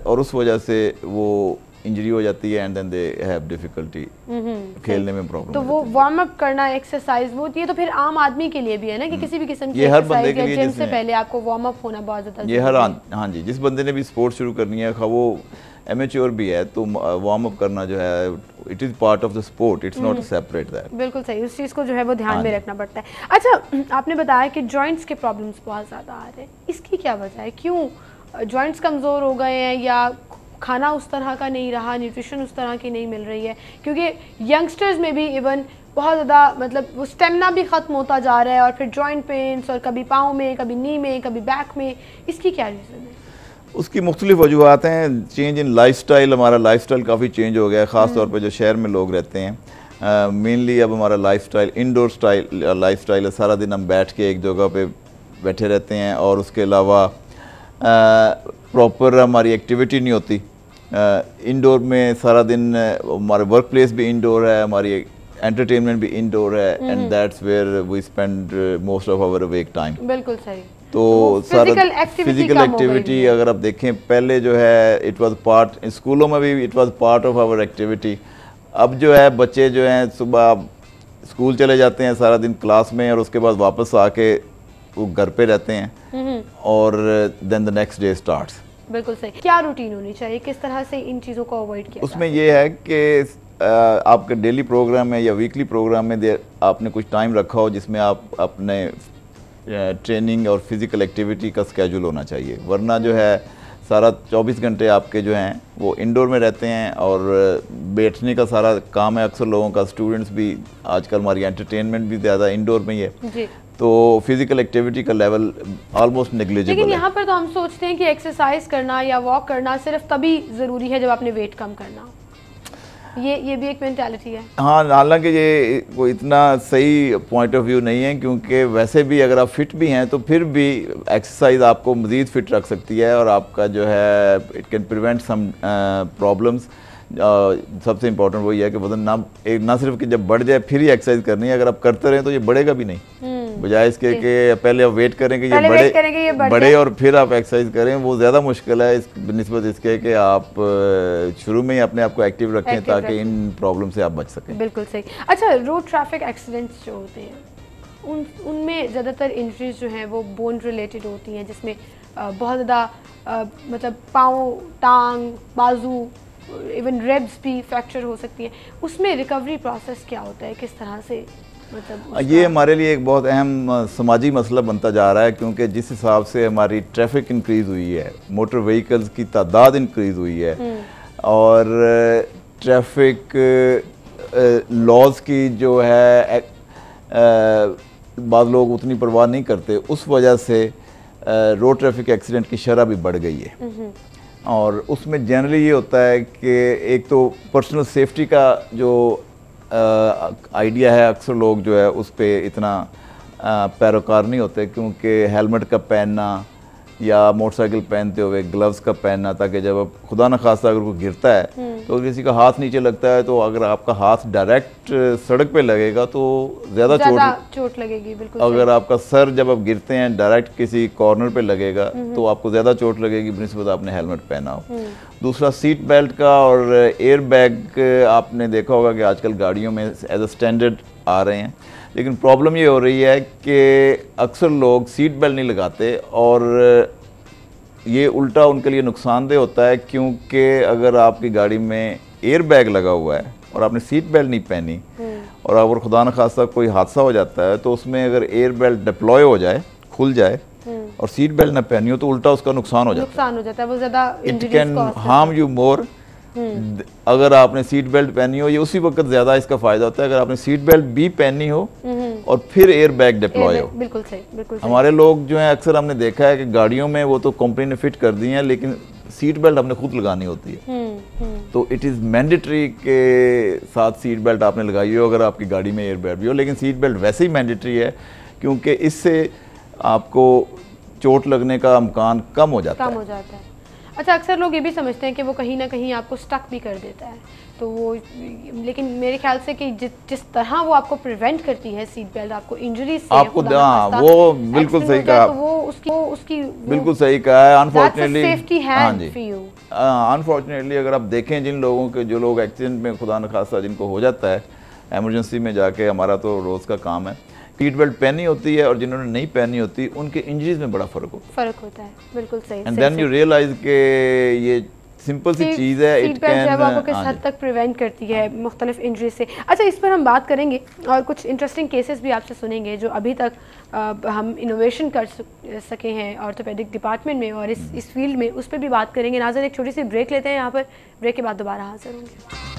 [SPEAKER 10] और उस वजह से वो इंजरी हो जाती है and then they have difficulty खेलने में प्रॉब्लम।
[SPEAKER 1] तो वो वार्म अप करना एक्सरसाइज वो ये तो फिर आम आदमी के लिए भी है ना कि किसी भी किस्म की
[SPEAKER 10] हर बंदे के लिए
[SPEAKER 1] जिम से पहले आपको वार्म अप होना बहुत ज़्यादा
[SPEAKER 10] ये हर हाँ जी, जिस बंदे ने भी स्पोर्ट्स शुरू करनी है वो एमेच्योर भी है तो वार्म अप करना जो है it is part of the sport, it's not separate that.
[SPEAKER 1] बिल्कुल सही, उस चीज़ को जो है वो ध्यान में रखना पड़ता है। अच्छा, आपने बताया कि जॉइंट्स के प्रॉब्लम्स बहुत ज़्यादा आ रहे हैं, इसकी क्या वजह है? क्यों जॉइंट्स कमज़ोर हो गए हैं या खाना उस तरह का नहीं रहा, न्यूट्रिशन उस तरह की नहीं मिल रही है? क्योंकि यंगस्टर्स में भी इवन बहुत ज़्यादा मतलब वो स्टेमिना भी ख़त्म होता जा रहा है और फिर जॉइंट पेन्स और कभी पाँव में, कभी नी में, कभी बैक में, इसकी क्या रीज़न है?
[SPEAKER 10] उसकी मुख्तलिफ वजूहत हैं। चेंज इन लाइफस्टाइल, हमारा लाइफस्टाइल काफ़ी चेंज हो गया है, ख़ास तौर पे जो शहर में लोग रहते हैं। मेनली अब हमारा लाइफस्टाइल इंडोर स्टाइल लाइफस्टाइल है, सारा दिन हम बैठ के एक जगह पे बैठे रहते हैं और उसके अलावा प्रॉपर हमारी एक्टिविटी नहीं होती। इंडोर में सारा दिन हमारे वर्क प्लेस भी इंडोर है, हमारी एंटरटेनमेंट भी इंडोर है and that's where we spend most of our wake time.
[SPEAKER 1] बिल्कुल सही।
[SPEAKER 10] तो फिजिकल एक्टिविटी अगर आप देखें पहले जो है इट वाज पार्ट, स्कूलों में भी it was part of our activity. अब जो है बच्चे जो हैं सुबह स्कूल चले जाते हैं सारा दिन क्लास में और उसके बाद वापस आके वो घर पे रहते हैं और then the next day starts.
[SPEAKER 1] बिल्कुल सही। क्या रूटीन होनी चाहिए, किस तरह से इन चीज़ों को अवॉइड किया?
[SPEAKER 10] उसमें ये है कि आपके डेली प्रोग्राम में या वीकली प्रोग्राम में आपने कुछ टाइम रखा हो जिसमें आप अपने ट्रेनिंग और फिज़िकल एक्टिविटी का स्केड्यूल होना चाहिए, वरना जो है सारा 24 घंटे आपके जो हैं वो इंडोर में रहते हैं और बैठने का सारा काम है अक्सर लोगों का। स्टूडेंट्स भी आजकल हमारी एंटरटेनमेंट भी ज़्यादा इंडोर में ही है
[SPEAKER 1] जी।
[SPEAKER 10] तो फिजिकल एक्टिविटी का लेवल ऑलमोस्ट नेग्लिजिबल है।
[SPEAKER 1] लेकिन यहाँ पर तो हम सोचते हैं कि एक्सरसाइज करना या वॉक करना सिर्फ तभी ज़रूरी है जब आपने वेट कम करना हो, ये भी एक मेंटालिटी है।
[SPEAKER 10] हाँ, हालांकि ये कोई इतना सही पॉइंट ऑफ व्यू नहीं है क्योंकि वैसे भी अगर आप फिट भी हैं तो फिर भी एक्सरसाइज आपको मज़ीद फिट रख सकती है और आपका जो है it can prevent some problems. सबसे इम्पोर्टेंट वही है कि वजन ना सिर्फ कि जब बढ़ जाए फिर ही एक्सरसाइज करनी है, अगर आप करते रहें तो ये बढ़ेगा भी नहीं, बजाय इसके कि पहले आप वेट करें कि ये बढ़े और फिर आप एक्सरसाइज करें, वो ज़्यादा मुश्किल है इस निस्बत इसके कि आप शुरू में ही अपने आप को एक्टिव रखें ताकि इन प्रॉब्लम से आप बच सकें।
[SPEAKER 1] बिल्कुल सही। अच्छा, रोड ट्रैफिक एक्सीडेंट्स जो होते हैं उनमें ज़्यादातर इंजरीज जो हैं वो बोन रिलेटेड होती हैं, जिसमें बहुत ज़्यादा मतलब पाँव, टांग, बाजू, इवन रिब्स भी फ्रैक्चर हो सकती है। उसमें रिकवरी प्रोसेस क्या होता है, किस तरह से मतलब
[SPEAKER 10] ये हमारे लिए एक बहुत अहम समाजी मसला बनता जा रहा है क्योंकि जिस हिसाब से हमारी ट्रैफिक इंक्रीज़ हुई है, मोटर व्हीकल्स की तादाद इंक्रीज़ हुई है और ट्रैफिक लॉज की जो है बाद लोग उतनी परवाह नहीं करते, उस वजह से रोड ट्रैफिक एक्सीडेंट की शरह भी बढ़ गई है। और उसमें जनरली ये होता है कि एक तो पर्सनल सेफ्टी का जो आइडिया है अक्सर लोग जो है उस पर इतना पैरोकार नहीं होते क्योंकि हेलमेट का पहनना या मोटरसाइकिल पहनते हुए ग्लव्स का पहनना, ताकि जब अब खुदा न खास्ता अगर कोई गिरता है तो किसी का हाथ नीचे लगता है तो अगर आपका हाथ डायरेक्ट सड़क पे लगेगा तो ज़्यादा
[SPEAKER 1] चोट लगेगी। बिल्कुल।
[SPEAKER 10] अगर आपका सर जब आप गिरते हैं डायरेक्ट किसी कॉर्नर पे लगेगा तो आपको ज़्यादा चोट लगेगी बनिस्बत आपने हेलमेट पहना हो। दूसरा सीट बेल्ट का और एयर बैग आपने देखा होगा कि आजकल गाड़ियों में एज अ स्टैंडर्ड आ रहे हैं, लेकिन प्रॉब्लम ये हो रही है कि अक्सर लोग सीट बेल्ट नहीं लगाते और ये उल्टा उनके लिए नुकसानदेह होता है क्योंकि अगर आपकी गाड़ी में एयर बैग लगा हुआ है और आपने सीट बेल्ट नहीं पहनी और अगर खुदा न खास्ता कोई हादसा हो जाता है तो उसमें अगर एयर बेल्ट डिप्लॉय हो जाए, खुल जाए और सीट बेल्ट ना पहनी हो तो उल्टा उसका नुकसान हो जाता
[SPEAKER 1] है, वो ज़्यादा
[SPEAKER 10] it can harm you more. अगर आपने सीट बेल्ट पहनी हो, ये उसी वक्त ज़्यादा इसका फ़ायदा होता है अगर आपने सीट बेल्ट भी पहनी हो और फिर एयर बैग डिप्लॉय हो।
[SPEAKER 1] बिल्कुल सही, बिल्कुल सही।
[SPEAKER 10] हमारे लोग जो हैं अक्सर हमने देखा है कि गाड़ियों में वो तो कंपनी ने फिट कर दी हैं लेकिन सीट बेल्ट हमने खुद लगानी होती है। तो इट इज़ मैंडेटरी के साथ सीट बेल्ट आपने लगाई हो अगर आपकी गाड़ी में एयर बैग भी हो, लेकिन सीट बेल्ट वैसे ही मैंडेटरी है क्योंकि इससे आपको चोट लगने का इम्कान कम हो जाता है।
[SPEAKER 1] अच्छा, अक्सर लोग ये भी समझते हैं कि वो कहीं ना कहीं आपको स्टक भी कर देता है तो वो, लेकिन मेरे ख्याल से कि जिस तरह वो आपको प्रिवेंट करती है सीट बेल्ट आपको इंजरी से
[SPEAKER 10] आपको, वो बिल्कुल सही कहा,
[SPEAKER 1] तो वो उसकी
[SPEAKER 10] बिल्कुल सही कहा है। अनफॉर्चुनेटली
[SPEAKER 1] सेफ्टी है फॉर यू।
[SPEAKER 10] अनफॉर्चुनेटली अगर आप देखें जिन लोगों के, जो लोग एक्सीडेंट में खुदा न खास्ता जिनको हो जाता है एमरजेंसी में जाके, हमारा तो रोज़ का काम है, सीट बेल्ट पहनी होती है और जिन्होंने नहीं पहनी होती उनके इंजरीज में बड़ा फ़र्क होता है। बिल्कुल सही। एंड देन यू रियलाइज के ये सिंपल सी चीज़ है, इट कैन
[SPEAKER 1] आपको किस हद तक प्रिवेंट करती है मुख्तलिफ इंजरी से। अच्छा, इस पर हम बात करेंगे और कुछ इंटरेस्टिंग केसेस भी आपसे सुनेंगे जो अभी तक हम इनोवेशन कर सके हैं ऑर्थोपेडिक डिपार्टमेंट में और इस फील्ड में, उस पर भी बात करेंगे। नाज़रीन, एक छोटी सी ब्रेक लेते हैं यहाँ पर, ब्रेक के बाद दोबारा हाजिर होंगे।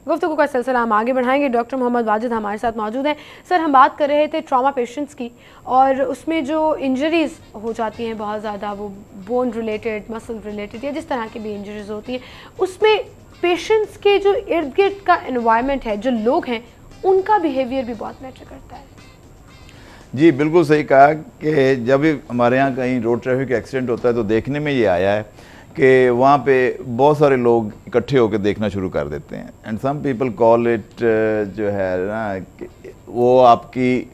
[SPEAKER 1] गुफ्तगू का सिलसिला हम आगे बढ़ाएंगे। डॉक्टर मोहम्मद वाजिद हमारे साथ मौजूद हैं। सर, हम बात कर रहे थे ट्रॉमा पेशेंट्स की और उसमें जो इंजरीज़ हो जाती हैं बहुत ज़्यादा, वो बोन रिलेटेड, मसल रिलेटेड या जिस तरह की भी इंजरीज़ होती हैं, उसमें पेशेंट्स के जो इर्द गिर्द का एनवायरनमेंट है, जो लोग हैं, उनका बिहेवियर भी बहुत मैटर करता है।
[SPEAKER 10] जी बिल्कुल सही कहा कि जब भी हमारे यहाँ कहीं रोड ट्रैफिक एक्सीडेंट होता है तो देखने में ये आया है कि वहाँ पे बहुत सारे लोग इकट्ठे होकर देखना शुरू कर देते हैं। And some people call it जो है ना, वो आपकी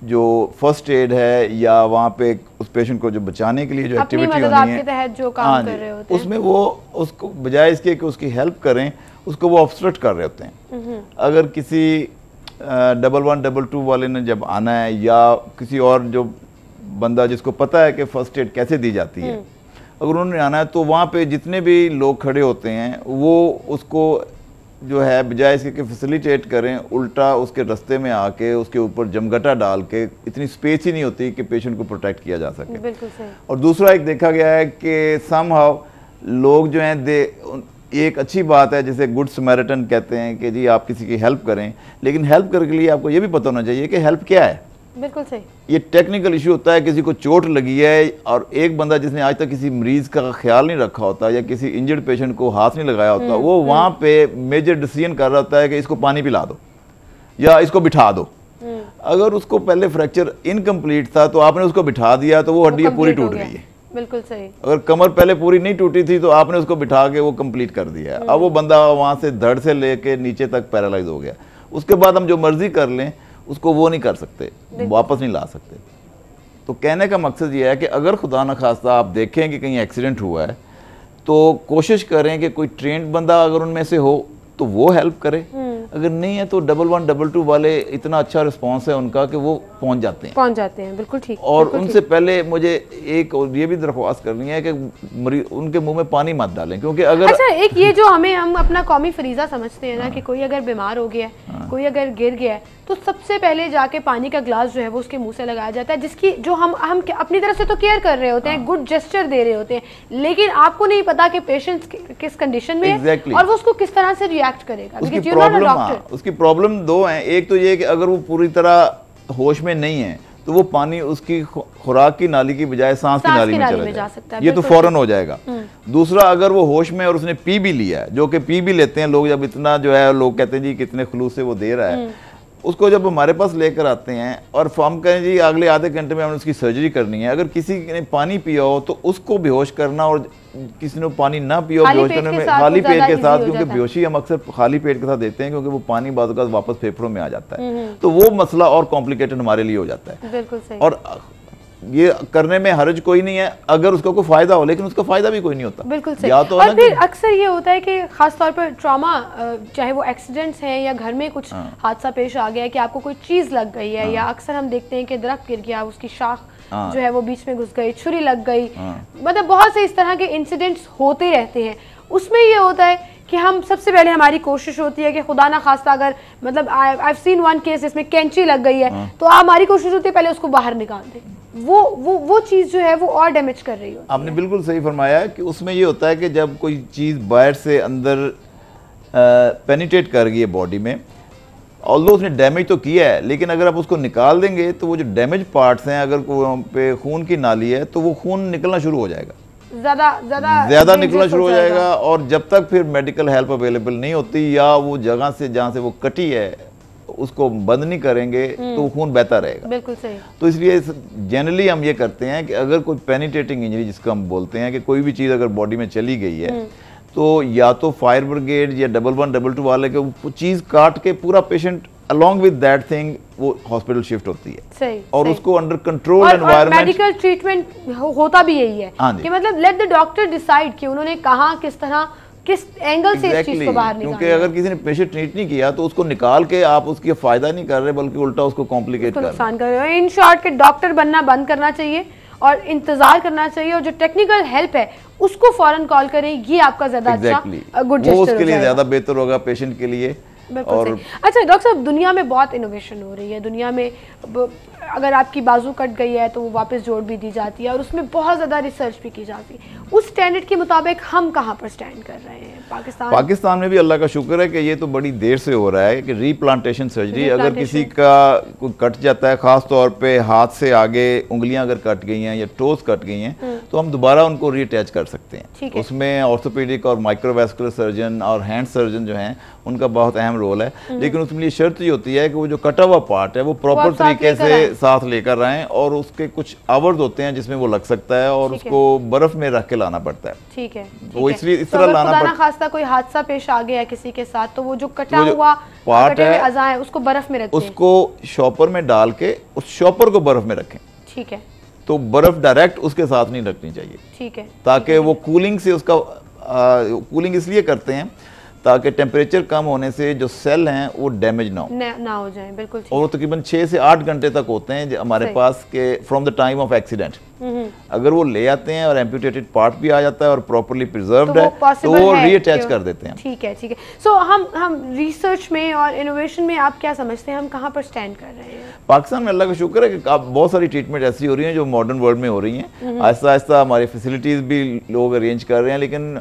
[SPEAKER 10] जो फर्स्ट एड है या वहाँ पे उस पेशेंट को जो बचाने के लिए जो एक्टिविटी होनी है,
[SPEAKER 1] तहत जो काम कर रहे होते हैं,
[SPEAKER 10] उसमें वो उसको बजाय इसके कि उसकी हेल्प करें, उसको वो ऑब्स्ट्रक्ट कर रहे होते हैं। अगर किसी 1122 वाले ने जब आना है या किसी और जो बंदा जिसको पता है कि फर्स्ट एड कैसे दी जाती है, अगर उन्होंने आना है तो वहाँ पे जितने भी लोग खड़े होते हैं वो उसको जो है बजाय इसके कि फैसिलिटेट करें, उल्टा उसके रास्ते में आके उसके ऊपर जमघटा डाल के, इतनी स्पेस ही नहीं होती कि पेशेंट को प्रोटेक्ट किया जा सके।
[SPEAKER 1] बिल्कुल सही।
[SPEAKER 10] और दूसरा एक देखा गया है कि समहाउ लोग जो हैं एक अच्छी बात है जिसे गुड समैरिटन कहते हैं कि जी आप किसी की हेल्प करें, लेकिन हेल्प करने के लिए आपको ये भी पता होना चाहिए कि हेल्प क्या है।
[SPEAKER 1] बिल्कुल सही।
[SPEAKER 10] ये टेक्निकल इशू होता है, किसी को चोट लगी है और एक बंदा जिसने आज तक किसी मरीज का ख्याल नहीं रखा होता या किसी इंजर्ड पेशेंट को हाथ नहीं लगाया होता, वो वहाँ पे मेजर डिसीजन कर रहा होता है कि इसको पानी पिला दो या इसको बिठा दो। अगर उसको पहले फ्रैक्चर इनकम्प्लीट था तो आपने उसको बिठा दिया तो वो हड्डी पूरी टूट गई है।
[SPEAKER 1] बिल्कुल सही।
[SPEAKER 10] अगर कमर पहले पूरी नहीं टूटी थी तो आपने उसको बिठा के वो कंप्लीट कर दिया। अब वो बंदा वहाँ से धड़ से लेके नीचे तक पैरालाइज हो गया। उसके बाद हम जो मर्जी कर लें उसको वो नहीं कर सकते, वापस नहीं ला सकते। तो कहने का मकसद ये है कि अगर खुदा न खास्ता आप देखें कि कहीं एक्सीडेंट हुआ है तो कोशिश करें कि कोई ट्रेंड बंदा अगर उनमें से हो तो वो हेल्प करे, अगर नहीं है तो 1122 वाले इतना अच्छा रिस्पांस है उनका कि वो पहुंच जाते हैं। बिल्कुल ठीक। और उनसे पहले मुझे एक और ये भी दरख्वास्त करनी है कि उनके मुंह में पानी मत डालें, क्योंकि अगर
[SPEAKER 1] अच्छा एक ये जो हम अपना कौमी फरीजा समझते हैं ना कि कोई अगर बीमार हो गया है, कोई अगर गिर गया है, तो सबसे पहले जाके पानी का ग्लास जो है वो उसके मुंह से लगाया जाता है, जिसकी जो हम अपनी तरफ से तो केयर कर रहे होते हैं, गुड जेस्चर दे रहे होते हैं, लेकिन आपको नहीं पता कि पेशेंट किस कंडीशन में है और वो उसको किस तरह से रिएक्ट करेगा।
[SPEAKER 10] उसकी प्रॉब्लम दो हैं। एक तो ये कि अगर वो पूरी तरह होश में नहीं है तो वो पानी उसकी खुराक की नाली की बजाय सांस की नाली में चला जा सकता है, ये तो फौरन हो जाएगा। दूसरा, अगर वो होश में और उसने पी भी लिया है, जो कि पी भी लेते हैं लोग, जब इतना जो है लोग कहते हैं जी कितने खुलूस से वो दे रहा है, उसको जब हमारे पास लेकर आते हैं और हम कहें जी अगले आधे घंटे में हमने उसकी सर्जरी करनी है, अगर किसी ने पानी पिया हो तो उसको बेहोश करना और किसी ने पानी ना पिया हो बेहोश करने में खाली पेट के साथ, क्योंकि बेहोशी हम अक्सर खाली पेट के साथ देते हैं क्योंकि वो पानी बाद का वापस फेफड़ों में आ जाता है, तो वो मसला और कॉम्प्लिकेटेड हमारे लिए हो जाता है।
[SPEAKER 1] बिल्कुल सही।
[SPEAKER 10] और ये करने में हर्ज कोई नहीं है अगर उसको कोई फायदा हो, लेकिन उसका फायदा भी कोई नहीं होता।
[SPEAKER 1] बिल्कुल सही। या तो और फिर अक्सर ये होता है कि खास तौर पर ट्रॉमा, चाहे वो एक्सीडेंट्स हैं या घर में कुछ हादसा पेश आ गया है कि आपको कोई चीज लग गई है, या अक्सर हम देखते हैं कि दरख्त गिर गया, उसकी शाख जो है वो बीच में घुस गई, छुरी लग गई, मतलब बहुत से इस तरह के इंसिडेंट्स होते रहते हैं। उसमें ये होता है कि हम सबसे पहले हमारी कोशिश होती है कि खुदा ना खास्ता अगर मतलब I have seen one case इसमें कैंची लग गई है, तो हमारी कोशिश होती है पहले उसको बाहर निकाल दें। वो चीज़ जो है वो और डैमेज कर रही हो।
[SPEAKER 10] आपने बिल्कुल सही फरमाया कि उसमें ये होता है कि जब कोई चीज़ बाहर से अंदर पेनिट्रेट कर गई है बॉडी में, ऑल्दो उसने डैमेज तो किया है, लेकिन अगर आप उसको निकाल देंगे तो वो जो डैमेज पार्ट्स हैं, अगर वहाँ पे खून की नाली है तो वो खून निकलना शुरू हो जाएगा, ज़्यादा निकलना शुरू हो जाएगा। और जब तक फिर मेडिकल हेल्प अवेलेबल नहीं होती या वो जगह से जहाँ से वो कटी है उसको बंद नहीं करेंगे तो खून बहता रहेगा।
[SPEAKER 1] बिल्कुल सही।
[SPEAKER 10] तो इसलिए जनरली हम ये करते हैं कि अगर कोई पेनिट्रेटिंग इंजरी जिसको हम बोलते हैं कि कोई भी चीज़ अगर बॉडी में चली गई है तो या तो फायर ब्रिगेड या 1122 वाले के चीज़ काट के पूरा patient along with that thing वो हॉस्पिटल शिफ्ट होती है
[SPEAKER 1] सही,
[SPEAKER 10] और
[SPEAKER 1] सही।
[SPEAKER 10] उसको under control environment
[SPEAKER 1] medical treatment होता भी यही है
[SPEAKER 10] हाँ जी।
[SPEAKER 1] कि मतलब लेट द डॉक्टर डिसाइड कि उन्होंने कहाँ किस तरह किस एंगल से इस चीज को बाहर निकालना है।
[SPEAKER 10] क्योंकि अगर किसी ने पेशेंट ट्रीट नहीं किया तो उसको निकाल के आप उसकी फायदा नहीं कर रहे बल्कि उल्टा उसको कॉम्प्लिकेट कर रहे हैं।
[SPEAKER 1] नुकसान कर रहे हो। इन शॉर्ट के डॉक्टर बनना बंद करना चाहिए और इंतजार करना चाहिए और जो टेक्निकल हेल्प है उसको फौरन कॉल करें, ये आपका ज्यादा अच्छा गुड जेस्चर हो
[SPEAKER 10] उसके लिए
[SPEAKER 1] जाएगा।
[SPEAKER 10] ज्यादा बेहतर होगा पेशेंट के लिए।
[SPEAKER 1] और अच्छा डॉक्टर साहब, दुनिया में बहुत इनोवेशन हो रही है। दुनिया में अगर आपकी बाजू कट गई है तो वो वापस जोड़ भी दी जाती है और उसमें बहुत ज़्यादा रिसर्च भी की जाती है। उस स्टैंडर्ड के मुताबिक हम कहाँ पर स्टैंड कर रहे हैं? पाकिस्तान में भी अल्लाह का शुक्र है कि ये तो बड़ी देर से हो रहा है कि रीप्लांटेशन सर्जरी, अगर किसी का कोई कट जाता है, ख़ास तौर पे हाथ से आगे उंगलियां अगर कट गई हैं या टोस कट गई हैं तो हम दोबारा उनको रीअटैच कर सकते हैं। उसमें ऑर्थोपेडिक और माइक्रोवैस्कुलर सर्जन और हैंड सर्जन जो हैं उनका बहुत अहम रोल है, लेकिन उसके लिए शर्त ये होती है कि वो जो कटा हुआ पार्ट है वो प्रॉपर तरीके से साथ लेकर आए और उसके कुछ आवर्स होते हैं जिसमें वो लग सकता है और उसको बर्फ में रख के लाना पड़ता है। ठीक है,
[SPEAKER 10] वो इसलिए इस तरह लाना पड़ता है।
[SPEAKER 1] खासा कोई हादसा पेश आ गया किसी के साथ तो वो जो कटा हुआ पार्ट है अज़ा है उसको बर्फ में रखें,
[SPEAKER 10] उसको शॉपर में डाल के उस शॉपर को बर्फ में रखें।
[SPEAKER 1] ठीक है,
[SPEAKER 10] तो बर्फ डायरेक्ट उसके साथ नहीं रखनी चाहिए।
[SPEAKER 1] ठीक है,
[SPEAKER 10] ताकि वो कूलिंग से उसका कूलिंग इसलिए करते हैं ताकि टेम्परेचर कम होने से जो सेल हैं वो डैमेज ना
[SPEAKER 1] हो जाए। बिल्कुल।
[SPEAKER 10] और वो तकरीबन 6 से 8 घंटे तक होते हैं हमारे पास के from the time of accident. अगर वो ले आते हैं और एम्पुटेटेड पार्ट भी आ जाता है और प्रॉपर्ली प्रिजर्व्ड है तो वो रीअटैच कर देते हैं।
[SPEAKER 1] ठीक है, ठीक है। सो हम रिसर्च में और इनोवेशन में आप क्या समझते हैं, हम कहाँ पर स्टैंड कर रहे हैं?
[SPEAKER 10] पाकिस्तान में अल्लाह का शुक्र है कि बहुत सारी ट्रीटमेंट ऐसी हो रही हैं जो मॉडर्न वर्ल्ड में हो रही हैं। आहिस्ता आहिस्ता हमारी फैसिलिटीज़ भी लोग अरेंज कर रहे हैं, लेकिन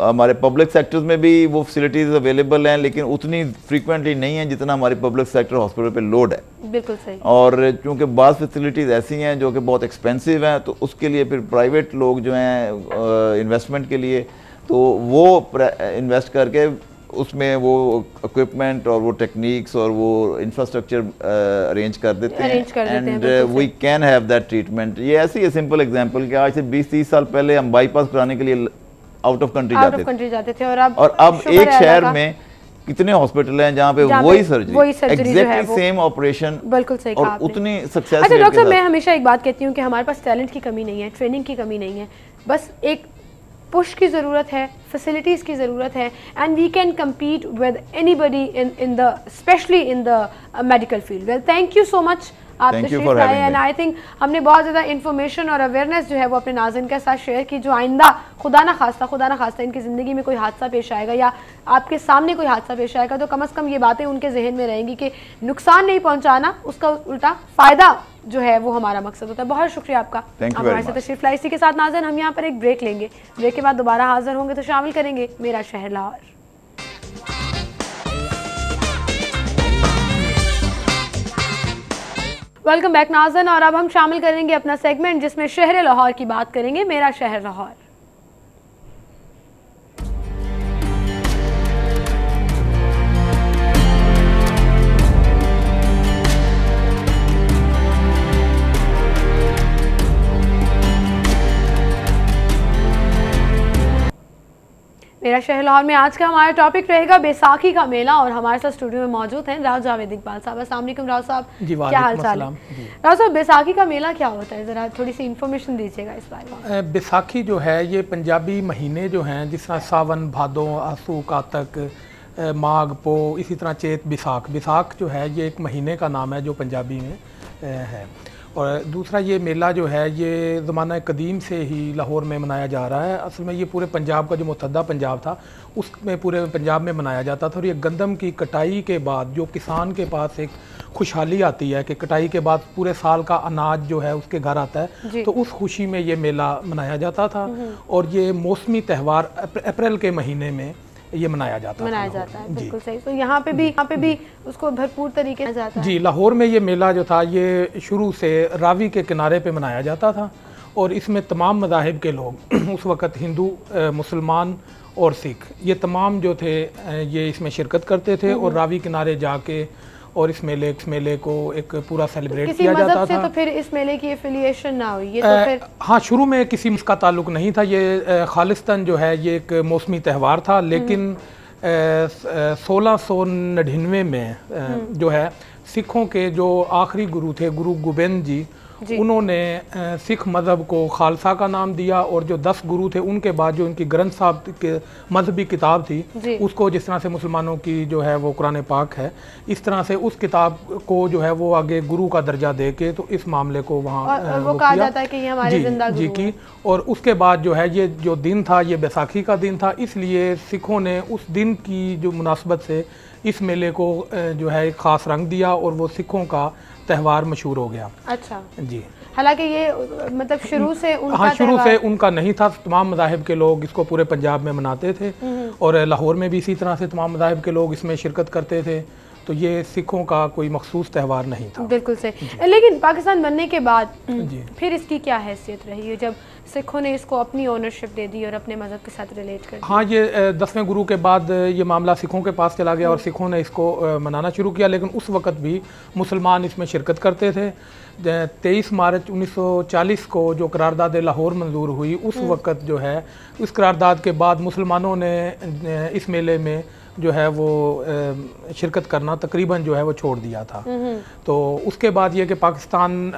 [SPEAKER 10] हमारे पब्लिक सेक्टर्स में भी वो फैसिलिटीज़ अवेलेबल हैं, लेकिन उतनी फ्रीक्वेंटली नहीं है जितना हमारे पब्लिक सेक्टर हॉस्पिटल पे लोड है।
[SPEAKER 1] बिल्कुल सही।
[SPEAKER 10] और क्योंकि बाज़ फैसिलिटीज़ ऐसी हैं जो कि बहुत एक्सपेंसिव हैं तो उसके लिए फिर प्राइवेट लोग जो हैं इन्वेस्टमेंट के लिए तो वो इन्वेस्ट करके उसमें वो इक्विपमेंट और वो टेक्निक्स और वो इंफ्रास्ट्रक्चर अरेंज कर देते हैं and we can have that treatment. ये ऐसी है सिंपल एग्जांपल कि आज से 20-30 साल पहले हम बाईपास कराने के लिए आउट ऑफ कंट्री जाते थे और अब एक शहर में कितने हॉस्पिटल हैं जहाँ पे वही सर्जरी एग्जैक्टली सेम ऑपरेशन।
[SPEAKER 1] बिल्कुल सही कहा आपने।
[SPEAKER 10] उतनी सक्सेस।
[SPEAKER 1] अच्छा डॉक्टर साहब, मैं हमेशा एक बात कहती हूँ कि हमारे पास टैलेंट की कमी नहीं है, ट्रेनिंग की कमी नहीं है, बस एक पुश की ज़रूरत है, फैसिलिटीज़ की ज़रूरत है and we can compete with anybody in the specially in the medical field. Well, thank you so much आप तशरीफ लाए एंड आई थिंक हमने बहुत ज़्यादा इन्फॉर्मेशन और अवेयरनेस जो है वो अपने नाज़रीन के साथ शेयर की, जो आइंदा खुदा ना खास्ता इनकी ज़िंदगी में कोई हादसा पेश आएगा या आपके सामने कोई हादसा पेश आएगा तो कम से कम ये बातें उनके जहन में रहेंगी कि नुकसान नहीं पहुँचाना, उसका उल्टा फ़ायदा जो है वो हमारा मकसद होता है। बहुत शुक्रिया आपका हमारे साथ तशरीफ लाई। इसी के साथ नाज़रीन हम यहाँ पर एक ब्रेक लेंगे, ब्रेक के बाद दोबारा हाजिर होंगे तो शामिल करेंगे मेरा शहर लाहौर। वेलकम बैक नाज़रीन, और अब हम शामिल करेंगे अपना सेगमेंट जिसमें शहर लाहौर की बात करेंगे, मेरा शहर लाहौर। मेरा शहर लाहौर में आज का हमारा टॉपिक रहेगा बैसाखी का मेला और हमारे साथ स्टूडियो में मौजूद हैं राव जावेद इकबाल साहब। अस्सलाम वालेकुम राव साहब, क्या हाल चाल है? राव साहब, बैसाखी का मेला क्या होता है, ज़रा थोड़ी सी इन्फॉर्मेशन दीजिएगा इस बारे में।
[SPEAKER 11] बैसाखी जो है ये पंजाबी महीने जो हैं जिस तरह सावन, भादो, आसू, कातक, माघ, पो, इसी तरह चेत, बैसाख। बैसाख जो है ये एक महीने का नाम है जो पंजाबी में है। और दूसरा ये मेला जो है ये ज़माना कदीम से ही लाहौर में मनाया जा रहा है। असल में ये पूरे पंजाब का जो मुतहदा पंजाब था उसमें पूरे पंजाब में मनाया जाता था। और ये गंदम की कटाई के बाद जो किसान के पास एक खुशहाली आती है कि कटाई के बाद पूरे साल का अनाज जो है उसके घर आता है, तो उस खुशी में ये मेला मनाया जाता था। और ये मौसमी त्यौहार अप्रैल के महीने में ये मनाया जाता
[SPEAKER 1] है। बिल्कुल सही। तो यहाँ पे भी उसको भरपूर तरीके से जाता है।
[SPEAKER 11] जी, लाहौर में ये मेला जो था ये शुरू से रावी के किनारे पे मनाया जाता था और इसमें तमाम मज़ाहिब के लोग उस वक़्त हिंदू, मुसलमान और सिख ये तमाम जो थे ये इसमें शिरकत करते थे और रावी किनारे जाके और इस मेले को एक पूरा सेलिब्रेट किया जाता था।
[SPEAKER 1] तो फिर इस मेले की एफिलिएशन ना हुई ये तो फिर
[SPEAKER 11] हाँ, शुरू में किसी इसका ताल्लुक नहीं था। ये खालिस्तान जो है ये एक मौसमी त्यौहार था, लेकिन 1699 में जो है सिखों के जो आखिरी गुरु थे गुरु गोबिंद जी, उन्होंने सिख मज़हब को खालसा का नाम दिया और जो 10 गुरु थे उनके बाद जो इनकी ग्रंथ साहब के मजहबी किताब थी उसको जिस तरह से मुसलमानों की जो है वो कुरान पाक है, इस तरह से उस किताब को जो है वो आगे गुरु का दर्जा दे के तो इस मामले को वहाँ
[SPEAKER 1] वो कहा जाता है कि ये हमारे जिंदा गुरु
[SPEAKER 11] की। और उसके बाद जो है ये जो दिन था ये बैसाखी का दिन था, इसलिए सिखों ने उस दिन की जो मुनासबत से इस मेले को जो है एक ख़ास रंग दिया और वो सिखों का त्यौहार मशहूर हो गया।
[SPEAKER 1] अच्छा
[SPEAKER 11] जी,
[SPEAKER 1] हालांकि ये मतलब शुरू से उनका
[SPEAKER 11] हाँ शुरू से उनका नहीं था, तमाम मज़ाहिब के लोग इसको पूरे पंजाब में मनाते थे और लाहौर में भी इसी तरह से तमाम मज़ाहिब के लोग इसमें शिरकत करते थे, तो ये सिखों का कोई मखसूस त्यौहार नहीं था।
[SPEAKER 1] बिल्कुल सही। लेकिन पाकिस्तान बनने के बाद फिर इसकी क्या हैसियत रही है जब सिखों ने इसको अपनी ओनरशिप दे दी और अपने मज़हब के साथ रिलेट कर दिया?
[SPEAKER 11] हाँ, ये 10वें गुरु के बाद ये मामला सिखों के पास चला गया और सिखों ने इसको मनाना शुरू किया, लेकिन उस वक़्त भी मुसलमान इसमें शिरकत करते थे। 23 मार्च 1940 को जो करारदाद लाहौर मंजूर हुई, उस वक़्त जो है उस करारदाद के बाद मुसलमानों ने इस मेले में जो है वो शिरकत करना तकरीबन जो है वो छोड़ दिया था। तो उसके बाद ये कि पाकिस्तान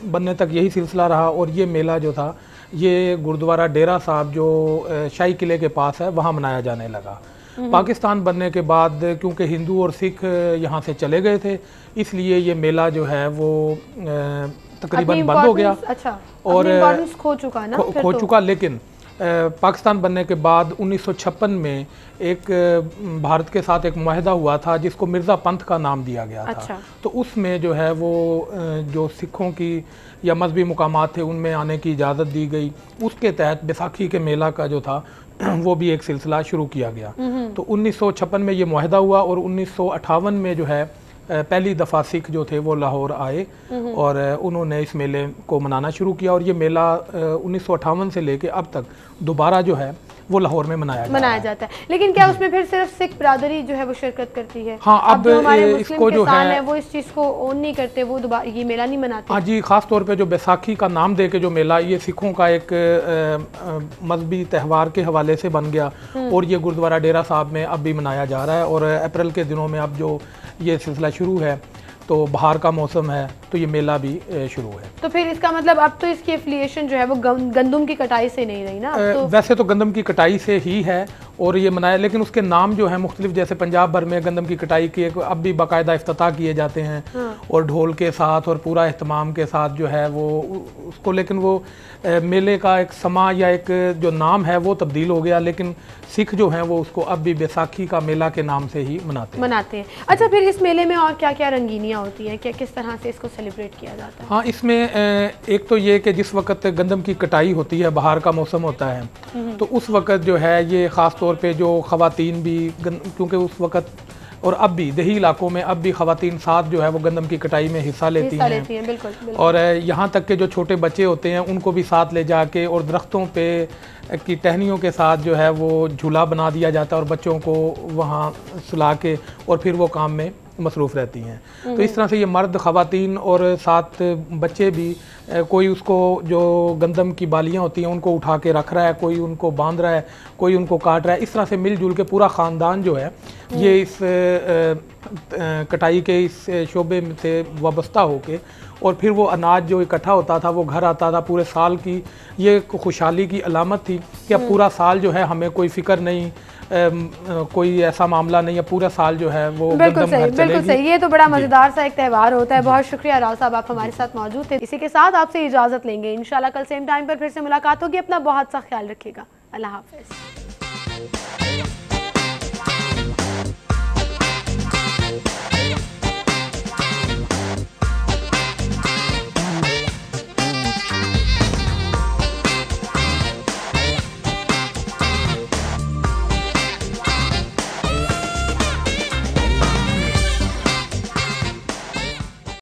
[SPEAKER 11] बनने तक यही सिलसिला रहा और ये मेला जो था ये गुरुद्वारा डेरा साहब जो शाही किले के पास है वहाँ मनाया जाने लगा। पाकिस्तान बनने के बाद क्योंकि हिंदू और सिख यहाँ से चले गए थे, इसलिए ये मेला जो है वो तकरीबन बंद हो गया।
[SPEAKER 1] अच्छा,
[SPEAKER 11] और
[SPEAKER 1] खो चुका ना,
[SPEAKER 11] खो चुका। लेकिन पाकिस्तान बनने के बाद 1956 में एक भारत के साथ एक मुआहदा हुआ था जिसको मिर्ज़ा पंथ का नाम दिया गया था।
[SPEAKER 1] अच्छा।
[SPEAKER 11] तो उसमें जो है वो जो सिखों की या मजहबी मुकामात थे उनमें आने की इजाज़त दी गई। उसके तहत बैसाखी के मेला का जो था वो भी एक सिलसिला शुरू किया गया। तो 1956 में ये मुआहदा हुआ और 1958 में जो है पहली दफ़ा सिख जो थे वो लाहौर आए और उन्होंने इस मेले को मनाना शुरू किया और ये मेला 1958 से लेके अब तक दोबारा जो है वो लाहौर में मनाया जाता है।
[SPEAKER 1] लेकिन क्या उसमें फिर सिर्फ सिख बरादरी जो है वो शिरकत करती है?
[SPEAKER 11] हाँ, अब
[SPEAKER 1] जो हमारे मुस्लिम
[SPEAKER 11] इसको जो है
[SPEAKER 1] वो इस चीज़ को ओन नहीं करते, वो दोबारा ये मेला नहीं मनाते।
[SPEAKER 11] हाँ जी, ख़ास तौर पे जो बैसाखी का नाम दे के जो मेला ये सिखों का एक मजहबी त्यौहार के हवाले से बन गया और ये गुरुद्वारा डेरा साहब में अब भी मनाया जा रहा है। और अप्रैल के दिनों में अब जो ये सिलसिला शुरू है तो बाहर का मौसम है तो ये मेला भी शुरू है।
[SPEAKER 1] तो फिर इसका मतलब अब तो इसकी एफिलिएशन जो है वो गंदम की कटाई से नहीं रही ना? तो
[SPEAKER 11] वैसे तो गंदम की कटाई से ही है और ये मनाया, लेकिन उसके नाम जो है मुख्तलिफ, जैसे पंजाब भर में गंदम की कटाई की अब भी बाकायदा इफ्तिताह किए जाते हैं और ढोल के साथ और पूरा एहतमाम के साथ जो है वो उसको, लेकिन वो मेले का एक समा या एक जो नाम है वो तब्दील हो गया, लेकिन सिख जो हैं वो उसको अब भी बैसाखी का मेला के नाम से ही मनाते हैं।
[SPEAKER 1] अच्छा, फिर इस मेले में और क्या क्या रंगीनियाँ होती हैं, क्या किस तरह से इसको सेलिब्रेट किया जाता है?
[SPEAKER 11] हाँ, इसमें एक तो ये कि जिस वक्त गंदम की कटाई होती है, बाहर का मौसम होता है, तो उस वक्त जो है ये ख़ास तौर पे जो ख़वातीन भी, क्योंकि उस वक्त और अब भी देही इलाकों में अब भी ख़वातीन साथ जो है वो गंदम की कटाई में हिस्सा लेती हैं।
[SPEAKER 1] बिल्कुल।
[SPEAKER 11] और यहाँ तक के जो छोटे बच्चे होते हैं उनको भी साथ ले जाके और दरख्तों पे की टहनियों के साथ जो है वो झूला बना दिया जाता है और बच्चों को वहाँ सुला के और फिर वो काम में मसरूफ़ रहती हैं। तो इस तरह से ये मर्द, ख़वातीन और साथ बच्चे भी, कोई उसको जो गंदम की बालियाँ होती हैं उनको उठा के रख रहा है, कोई उनको बांध रहा है, कोई उनको काट रहा है। इस तरह से मिलजुल के पूरा ख़ानदान जो है ये इस कटाई के इस शोबे से वाबस्ता होके और फिर वो अनाज जो इकट्ठा होता था वो घर आता था। पूरे साल की ये खुशहाली की अलामत थी कि अब पूरा साल जो है हमें कोई फ़िक्र नहीं, कोई ऐसा मामला नहीं है, पूरा साल जो है वो
[SPEAKER 1] बिल्कुल सही। ये तो बड़ा मज़ेदार सा एक त्यौहार होता है। बहुत शुक्रिया राव साहब, आप हमारे साथ मौजूद थे। इसी के साथ आपसे इजाज़त लेंगे, इंशाल्लाह कल सेम टाइम पर फिर से मुलाकात होगी। अपना बहुत सा ख्याल रखिएगा। अल्लाह हाफ़िज़।